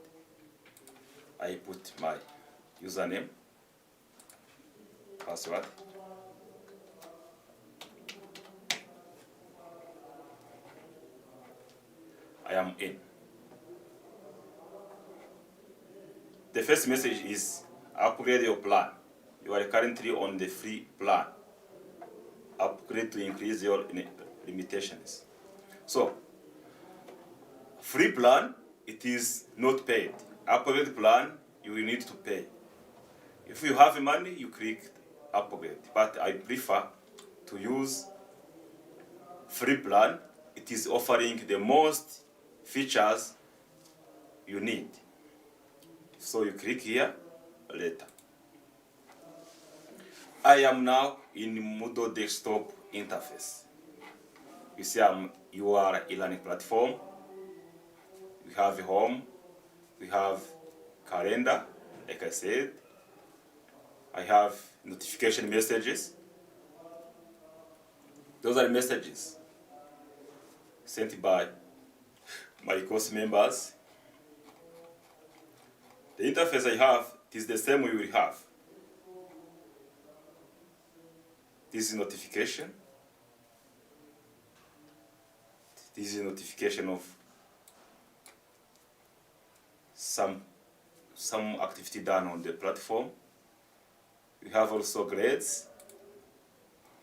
I put my username, password. I am in. The first message is upgrade your plan. You are currently on the free plan. Upgrade to increase your limitations. So, free plan, it is not paid. Upgrade plan, you will need to pay. If you have money, you click upgrade. But I prefer to use free plan. It is offering the most features you need. So you click here, later. I am now in Moodle Desktop interface. You see your e-learning platform. We have home, we have calendar, like I said. I have notification messages. Those are messages sent by my course members. The interface I have is the same we will have. This is notification. This is a notification of some activity done on the platform. We have also grades.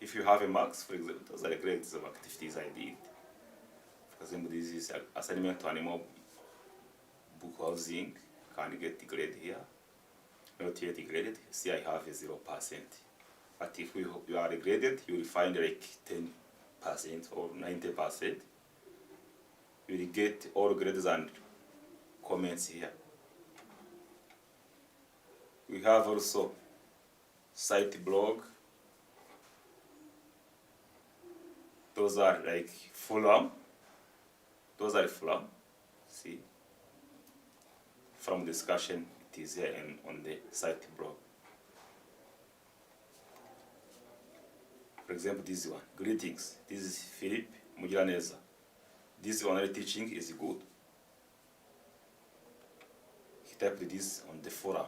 If you have a marks, for example, those are the grades of activities I did. For example, this is assignment to animal book housing. Can get the grade here. Not yet graded. See, I have a 0%. But if you are graded, you will find like 10% or 90%. You will get all grades and comments here. We have also site blog. Those are like forum. Those are forum. See, from discussion, it is here and on the site blog. For example, this one, greetings. This is Philip Mugiraneza. This online teaching is good. type this on the forum.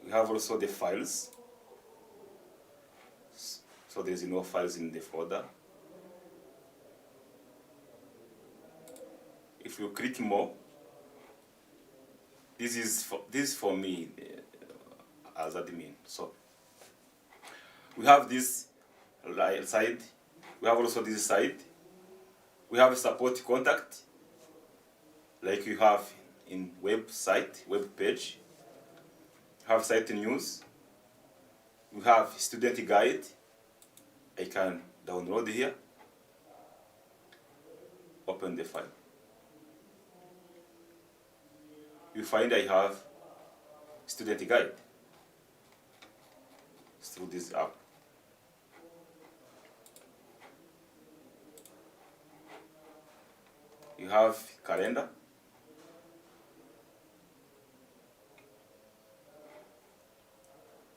We have also the files. So there is no files in the folder. If you click more, this is for me as admin. So we have this side. We have also this side. We have a support contact, like you have in web page. We have site news. We have student guide. I can download here. Open the file. You find I have student guide through this app. You have calendar.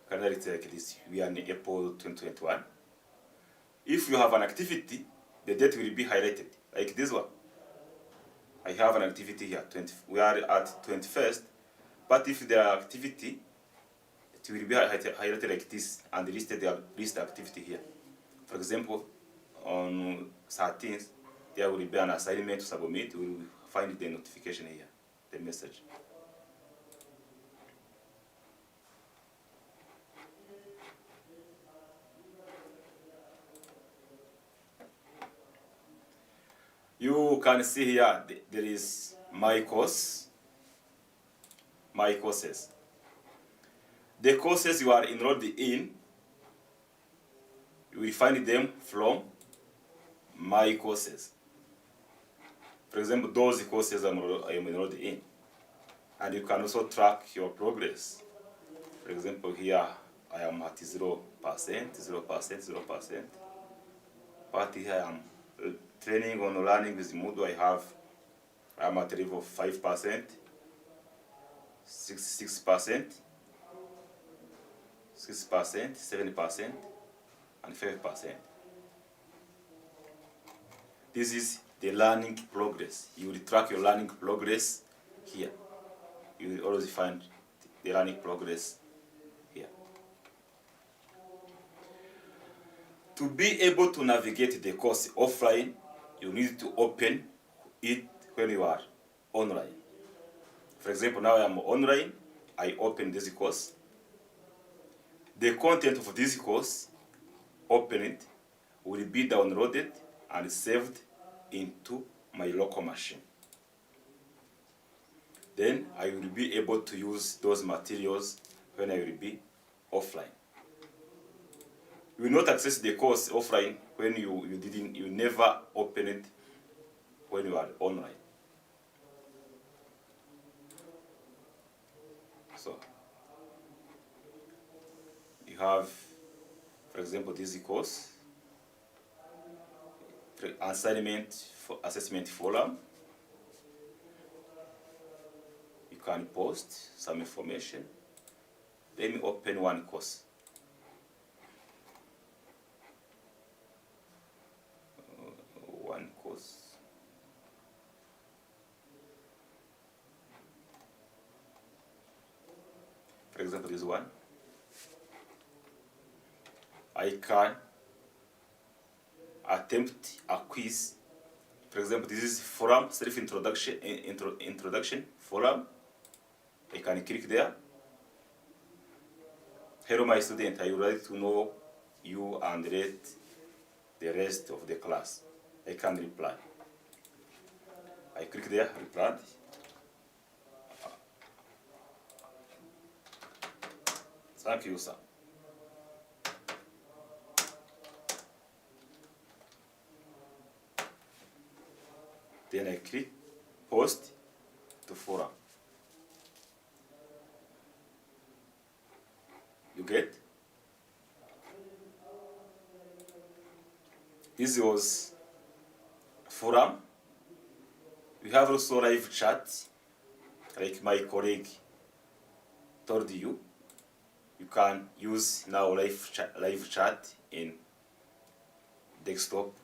Calendar is like this. We are in April 2021. If you have an activity, the date will be highlighted, like this one. I have an activity here, we are at 21st, but if the activity, it will be highlighted like this and list activity here. For example, on 13th, there will be an assignment to submit. We will find the notification here, the message. You can see here there is my course, my courses. The courses you are enrolled in, you will find them from my courses. For example, those courses I am enrolled in. And you can also track your progress. For example, here I am at 0%, 0%. But here I am training on learning with Moodle. I am at a level of 5%, 6%, 7%, and 5%. This is the learning progress. You will track your learning progress here. You will always find the learning progress here. To be able to navigate the course offline, you need to open it when you are online. For example, now I am online, I open this course. The content of this course, open it, will be downloaded and saved into my local machine. Then I will be able to use those materials when I will be offline. You will not access the course offline when you never open it when you are online. So you have, for example, this course, assessment forum. You can post some information. Let me open one course. One course. For example, this one. I can attempt a quiz. For example, this is forum, self-introduction, introduction forum. I can click there. Hello, my student. I would like to know you and rate the rest of the class. I can reply. I click there, reply. Thank you, sir. Then I click post to forum. You get? This was forum. We have also live chat, like my colleague told you. You can use now live chat in desktop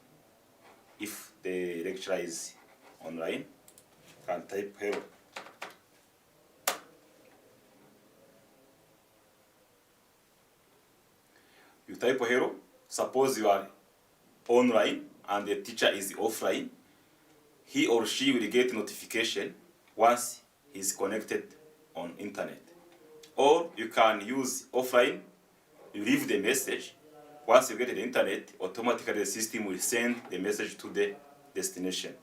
if the lecturer is online and type hello. You type hello. Suppose you are online and the teacher is offline. He or she will get notification once he is connected on internet. Or you can use offline, you leave the message. Once you get the internet, automatically the system will send the message to the destination.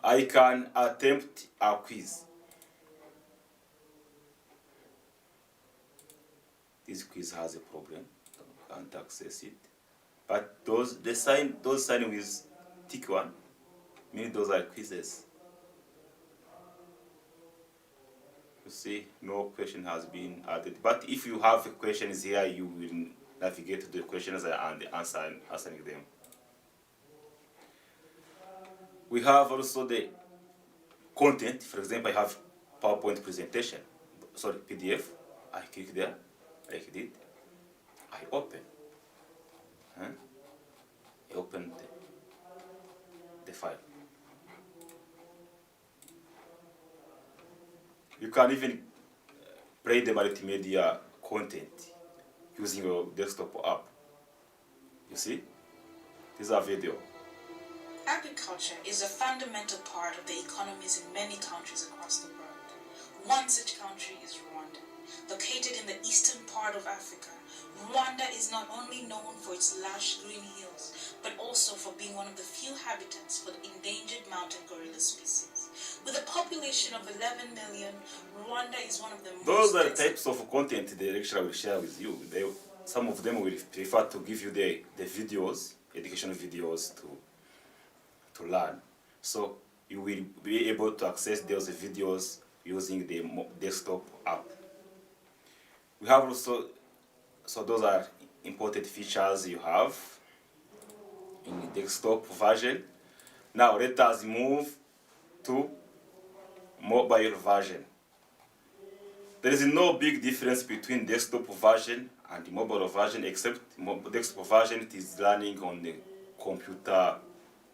I can attempt a quiz. This quiz has a problem, can't access it. But those sign with tick one, meaning those are quizzes. You see, no question has been added. But if you have questions here, you will navigate to the questions and answering them. We have also the content. For example, I have PowerPoint presentation, sorry, PDF. I click there, like it. I open. I open the file. You can even play the multimedia content using your desktop app. You see? This is a video. Agriculture is a fundamental part of the economies in many countries across the world. One such country is Rwanda. Located in the eastern part of Africa, Rwanda is not only known for its lush green hills, but also for being one of the few habitats for the endangered mountain gorilla species. With a population of 11 million, Rwanda is one of the Those most... are types of content the lecturer will share with you. Some of them will prefer to give you the videos, educational videos to learn. So you will be able to access those videos using the desktop app. We have also, so those are important features you have in the desktop version. Now let us move to mobile version. There is no big difference between desktop version and mobile version, except desktop version it is running on the computer,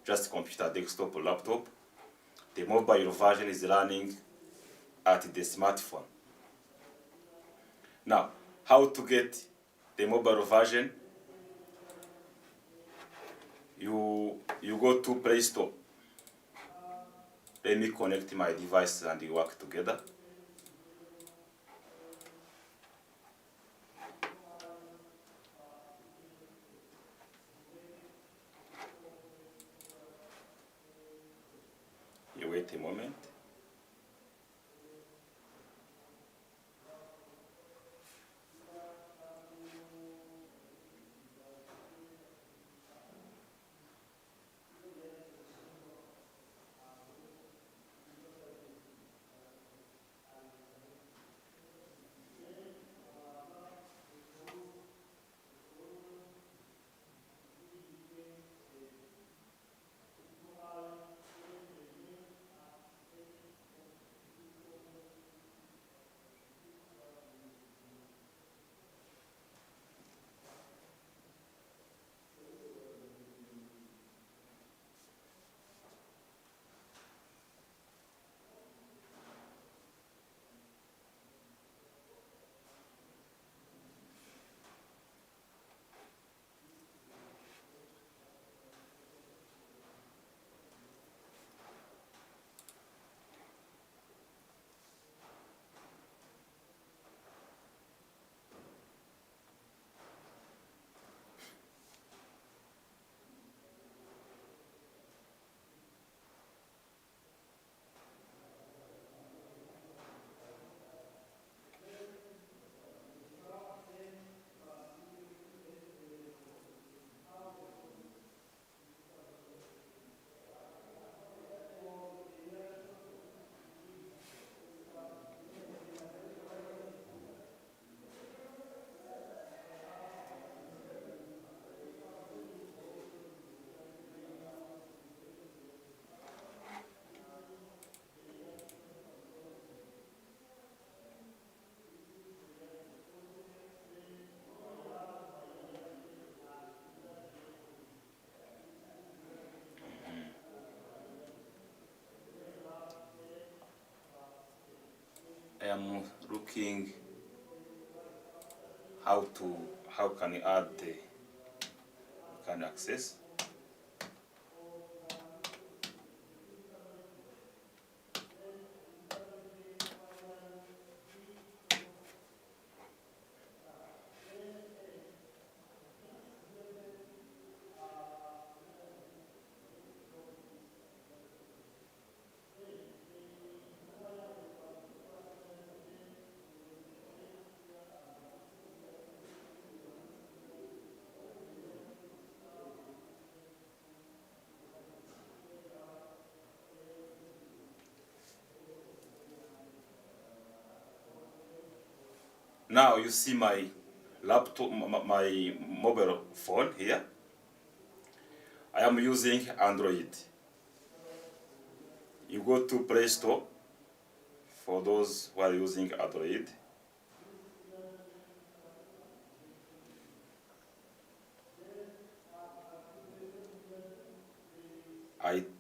just computer, desktop or laptop. The mobile version is running at the smartphone. Now, how to get the mobile version? You go to Play Store. Let me connect my device and we work together. You wait a moment. am looking how can you add the can access. Now you see my laptop, my mobile phone here. I am using Android. You go to Play Store for those who are using Android.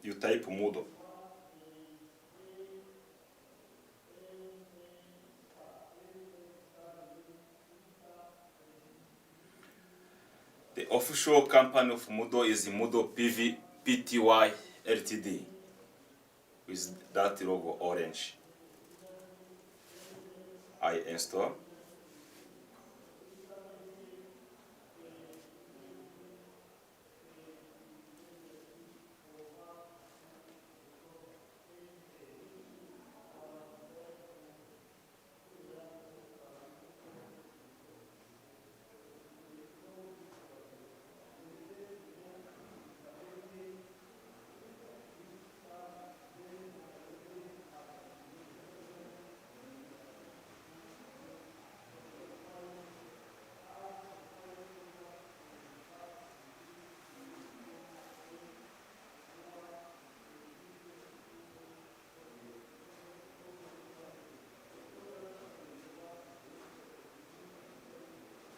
You type Moodle. The official company of Moodle is Moodle Pty Ltd with that logo orange. I install.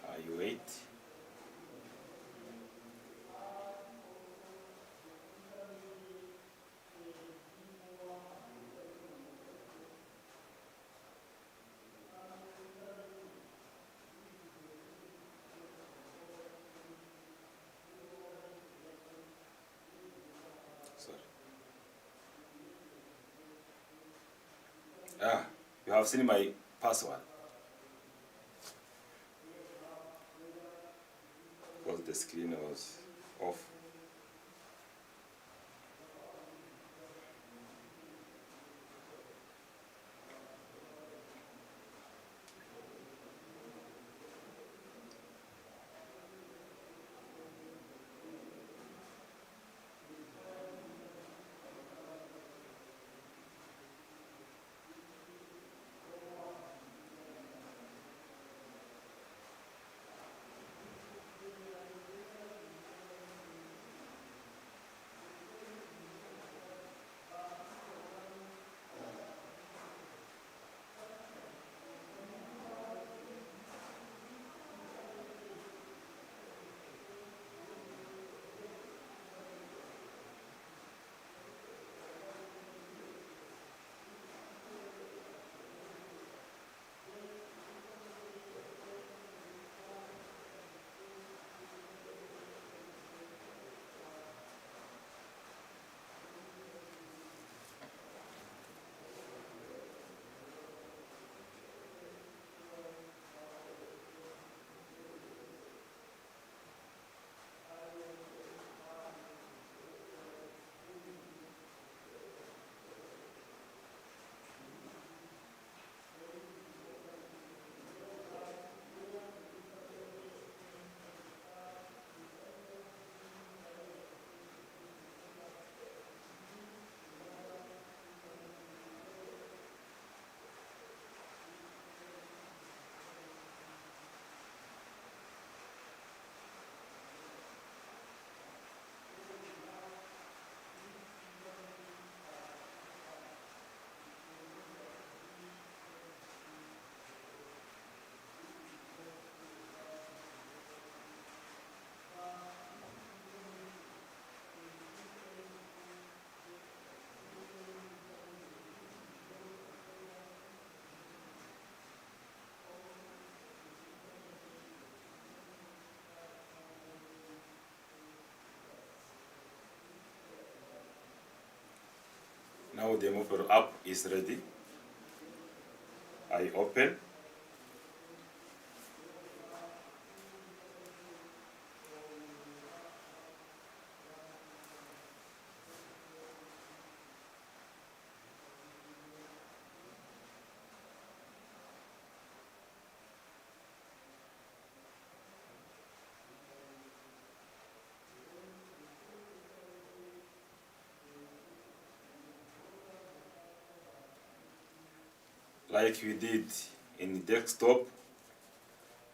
I wait. Sorry. You have seen my password. Because the screen was off. Now the mobile app is ready. I open. Like we did in desktop,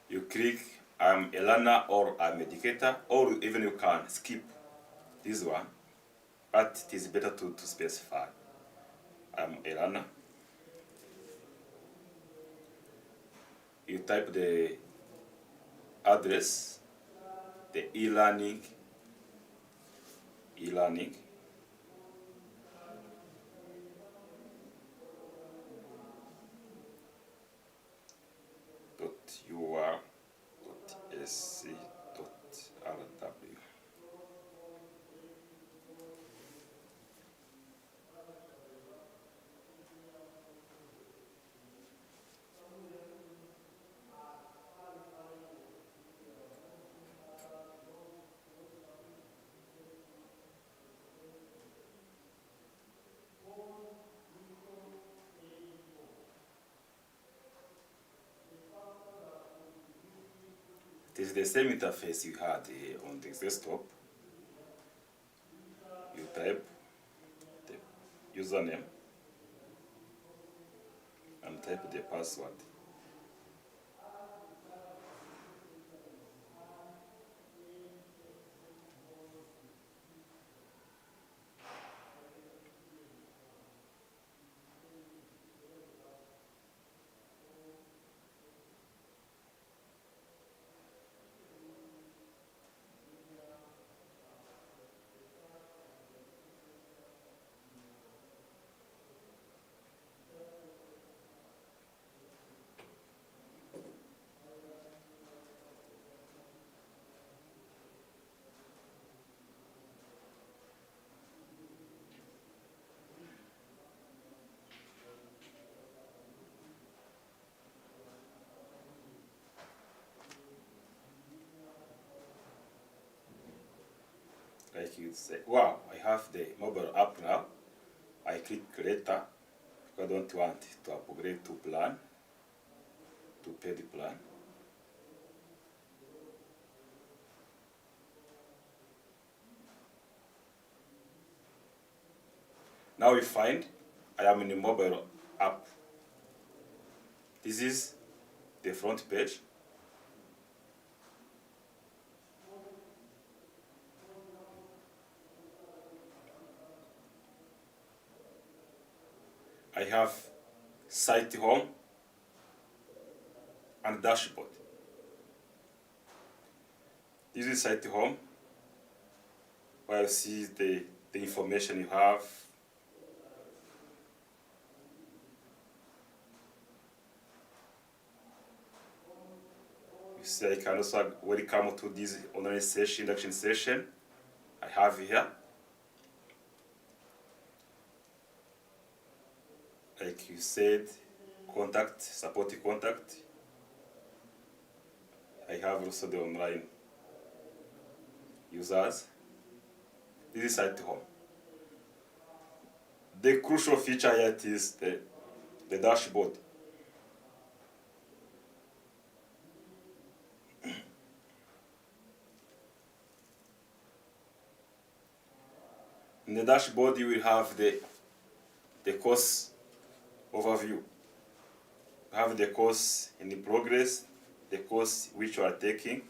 you click I'm a learner or I'm a educator, or even you can skip this one, but it is better to specify I'm a learner. You type the address, the e-learning, .ur.sc.rw. It is the same interface you had on the desktop. You type the username and type the password. Like you say, wow, I have the mobile app now. I click later because I don't want to upgrade to plan, to pay the plan. Now we find I am in the mobile app. This is the front page. I have site home and dashboard. This is site home, where you see the information you have. You see I can also welcome to this online session, induction session I have here. Like you said, contact, support contact. I have also the online users. This is site home. The crucial feature yet is the dashboard. In the dashboard, you will have the course overview. You have the course in the progress, the course which you are taking.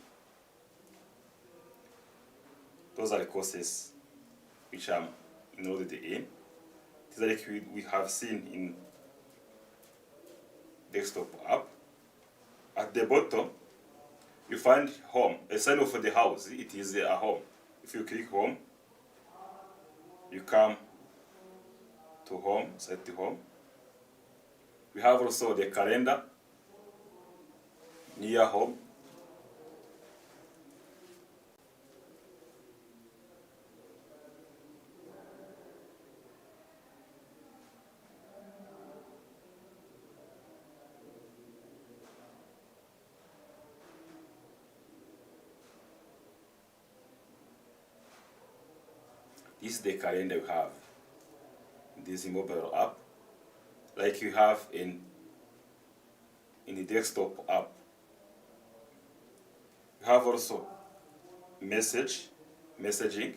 Those are the courses which I'm enrolled in. It's like we have seen in desktop app. At the bottom, you find home, a sign of the house. It is a home. If you click home, you come to home, set to home. We have also the calendar near home. This is the calendar you have. This mobile app, like you have in the desktop app. You have also messaging.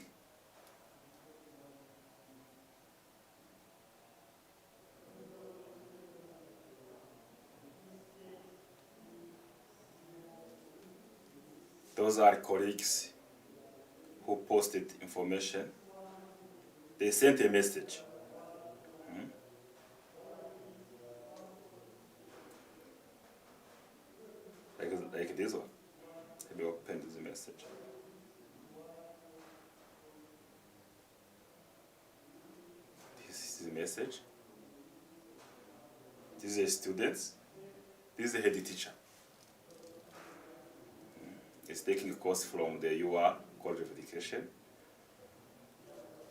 Those are colleagues who posted information. They sent a message. Like this one. Let me open this message. This is a message. This is a student. This is a head teacher. It's taking a course from the UR College of Education.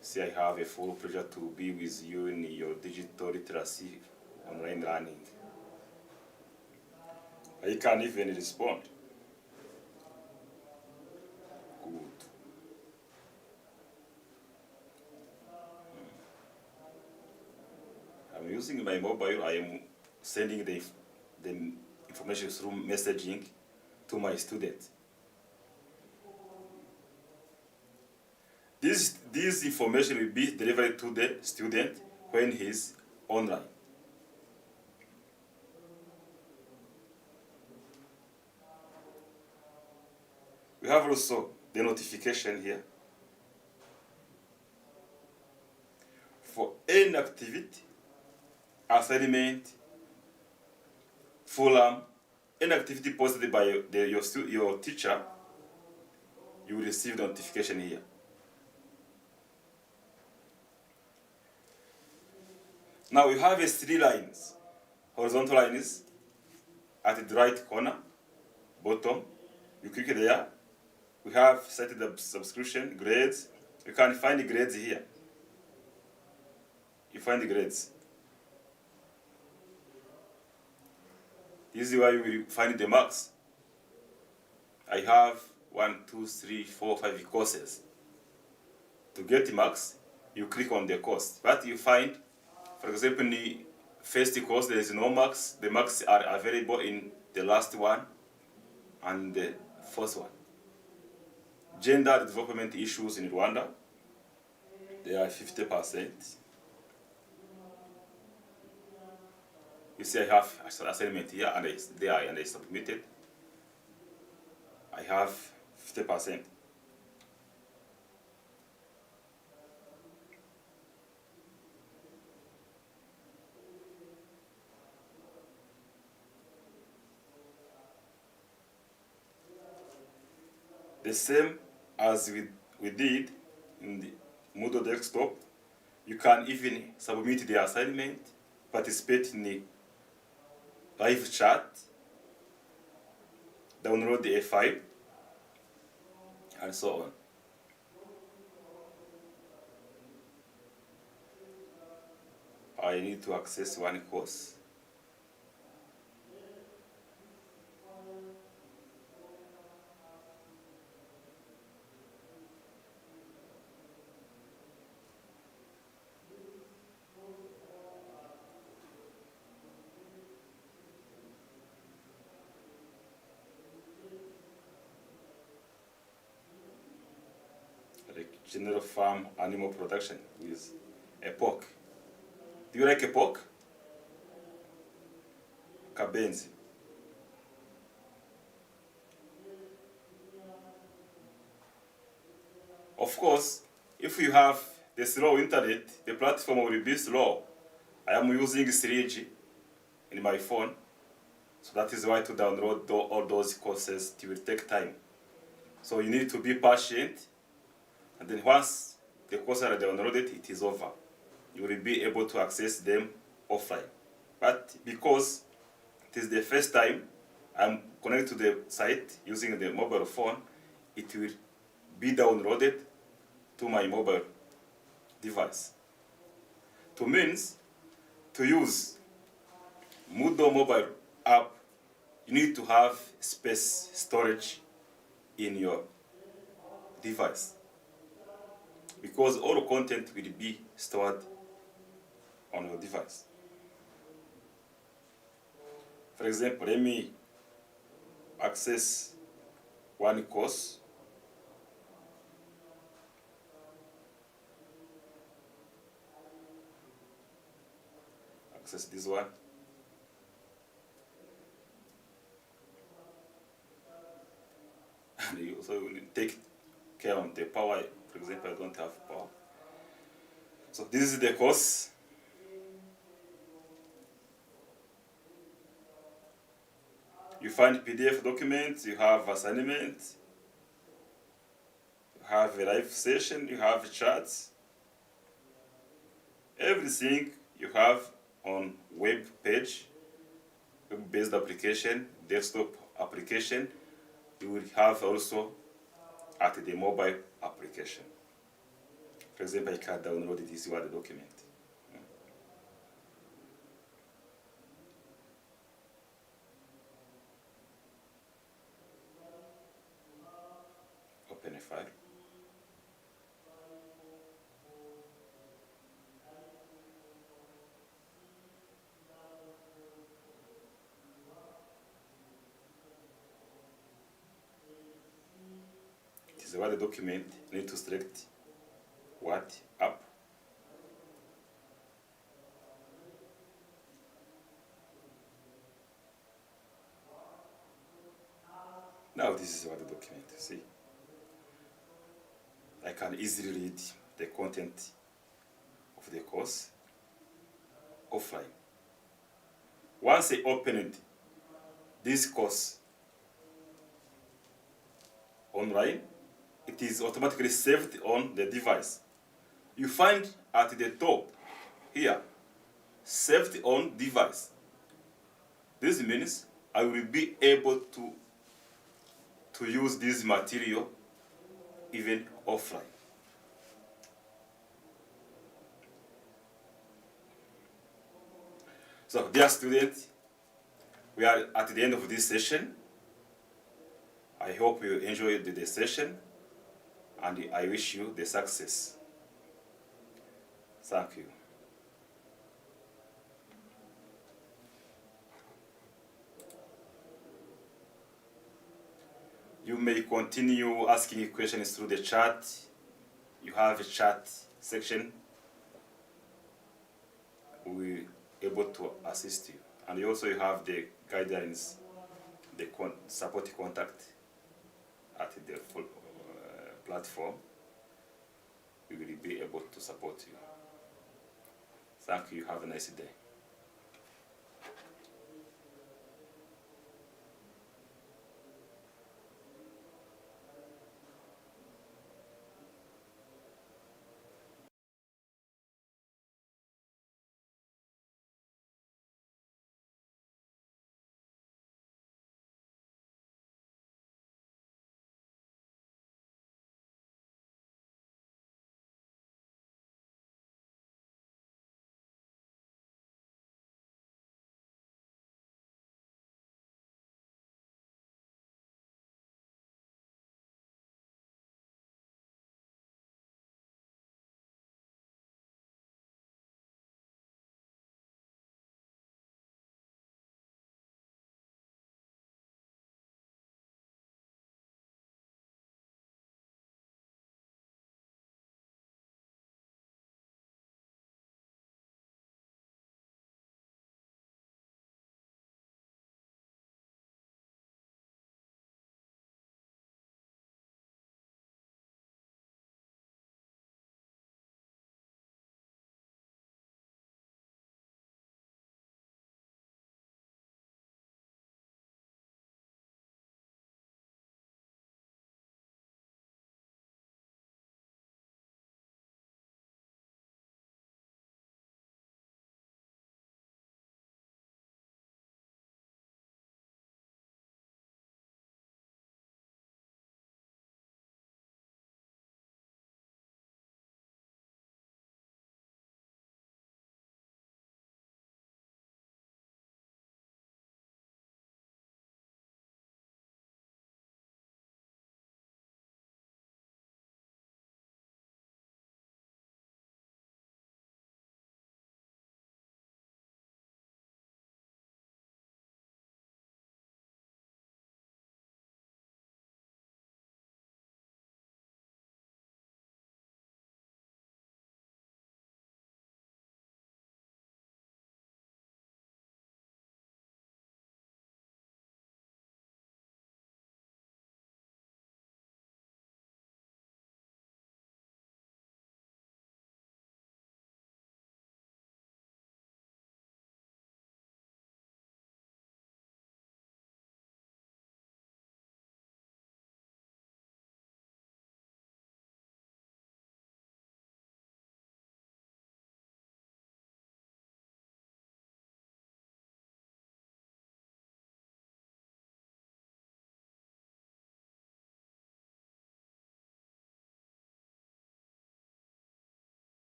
See, I have a full pleasure to be with you in your digital literacy online learning. I can't even respond. Good. I'm using my mobile. I am sending the information through messaging to my student. This information will be delivered to the student when he's online. We have also the notification here. For any activity, assignment, forum, any activity posted by your teacher, you will receive the notification here. Now we have 3 lines. Horizontal lines at the right corner, bottom. You click there. We have set the subscription, grades. You can find the grades here. You find the grades. This is where you will find the marks. I have 1, 2, 3, 4, 5 courses. To get the marks, you click on the course. But you find, for example, in the first course, there is no marks. The marks are available in the last one and the first one. Gender development issues in Rwanda, they are 50%. You see, I have assignment here and I submitted. I have 50%. The same as we did in the Moodle Desktop, you can even submit the assignment, participate in the live chat, download the file, and so on. I need to access one course. Like general farm animal production with a pork. Do you like a pork? Kabenzi. Of course, if you have the slow internet, the platform will be slow. I am using 3G in my phone, so that is why to download all those courses, it will take time. So you need to be patient, and then once the courses are downloaded, it is over. You will be able to access them offline. But because it is the first time I'm connected to the site using the mobile phone, it will be downloaded to my mobile device. To means to use Moodle mobile app, you need to have space storage in your device. because all content will be stored on your device. For example, let me access one course. Access this one. And you also will take care of the power. For example, I don't have power. So this is the course. You find PDF documents, you have assignment, you have a live session, you have charts. Everything you have on web page, web-based application, desktop application, you will have also at the mobile application. For example, I can download this Word document. Open a file. It is a Word document. You need to select Word app. Now this is Word document. See, I can easily read the content of the course offline. Once I opened this course online, it is automatically saved on the device. You find at the top here, saved on device. This means I will be able to use this material even offline. So, dear students, we are at the end of this session. I hope you enjoyed the session, and I wish you the success. Thank you. You may continue asking questions through the chat. You have a chat section. We will be able to assist you. And also you have the guidelines, the support contact at the full platform. We will be able to support you. Thank you. Have a nice day.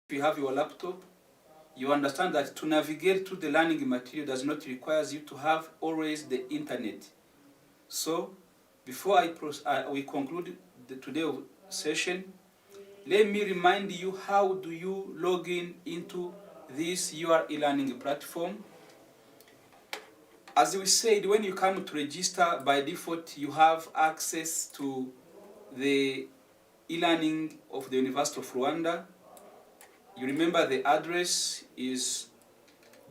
If you have your laptop, you understand that to navigate to the learning material does not require you to have always the internet. So, before we conclude today's session, let me remind you how do you log in into this your e-learning platform. As we said, when you come to register, by default you have access to the e-learning of the University of Rwanda. You remember the address is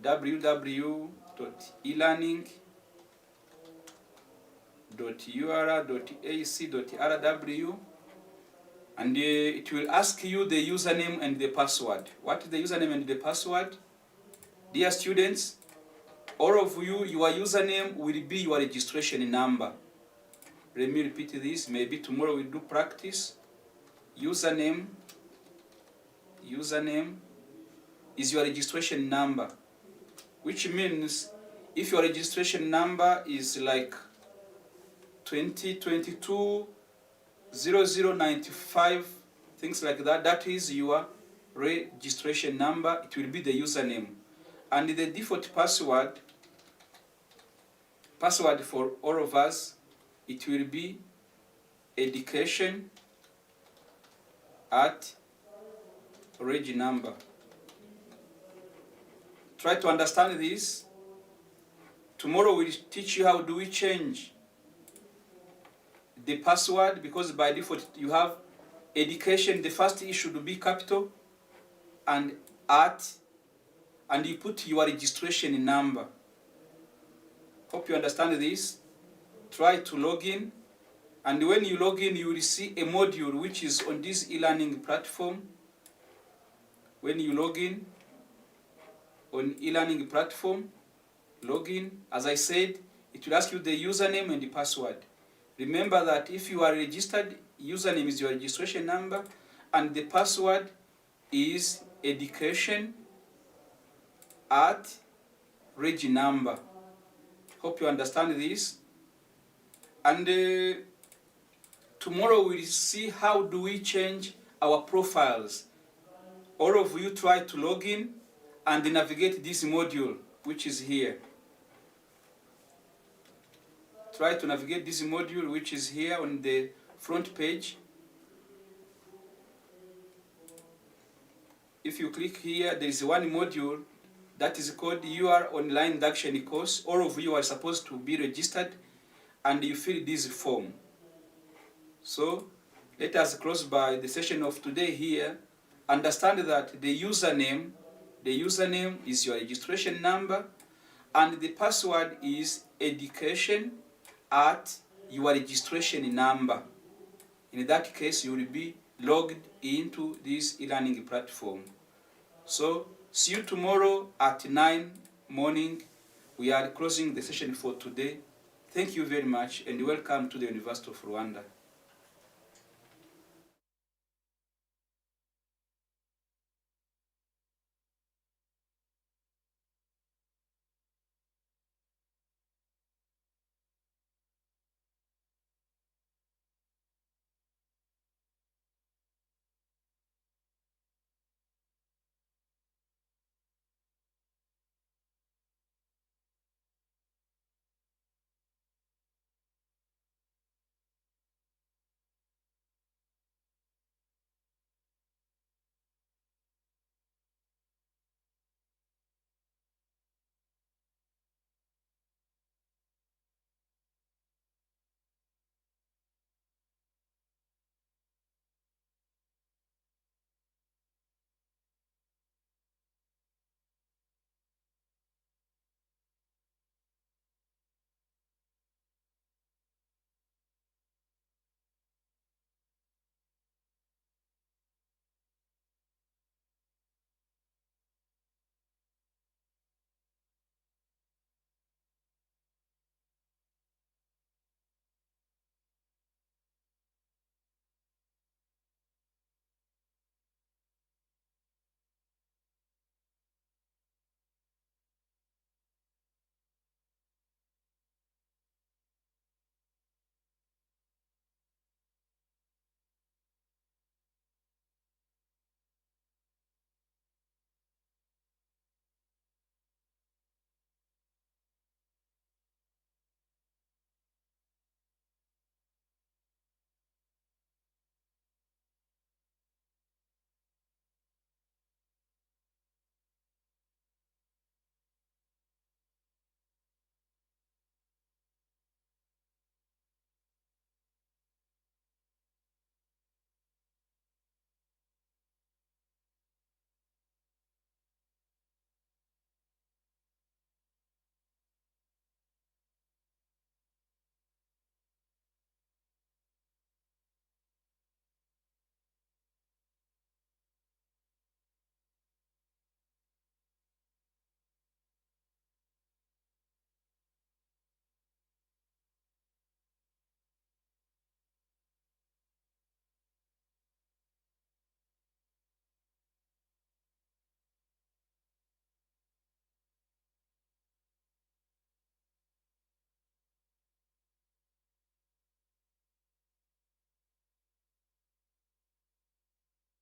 www.elearning.ur.ac.rw, and it will ask you the username and the password. What is the username and the password? Dear students, all of you, your username will be your registration number. Let me repeat this. Maybe tomorrow we'll do practice. Username is your registration number, which means if your registration number is like 2022 0095, things like that, that is your registration number. It will be the username. And the default password for all of us, it will be education at reg number. Try to understand this. Tomorrow we'll teach you how do we change the password, because by default you have education, the first E should be capital, and at, and you put your registration number. Hope you understand this. Try to log in, and when you log in you will see a module which is on this e-learning platform. When you log in on e-learning platform, log in, as I said, it will ask you the username and the password. Remember that if you are registered, username is your registration number and the password is education at reg number. Hope you understand this. And tomorrow we'll see how do we change our profiles. All of you try to log in and navigate this module which is here. Try to navigate this module which is here on the front page. If you click here, there is one module that is called your online induction course. All of you are supposed to be registered and you fill this form. So let us close by the session of today here. Understand that the username is your registration number and the password is education at your registration number. In that case, you will be logged into this e-learning platform. So see you tomorrow at 9 morning. We are closing the session for today. Thank you very much and welcome to the University of Rwanda.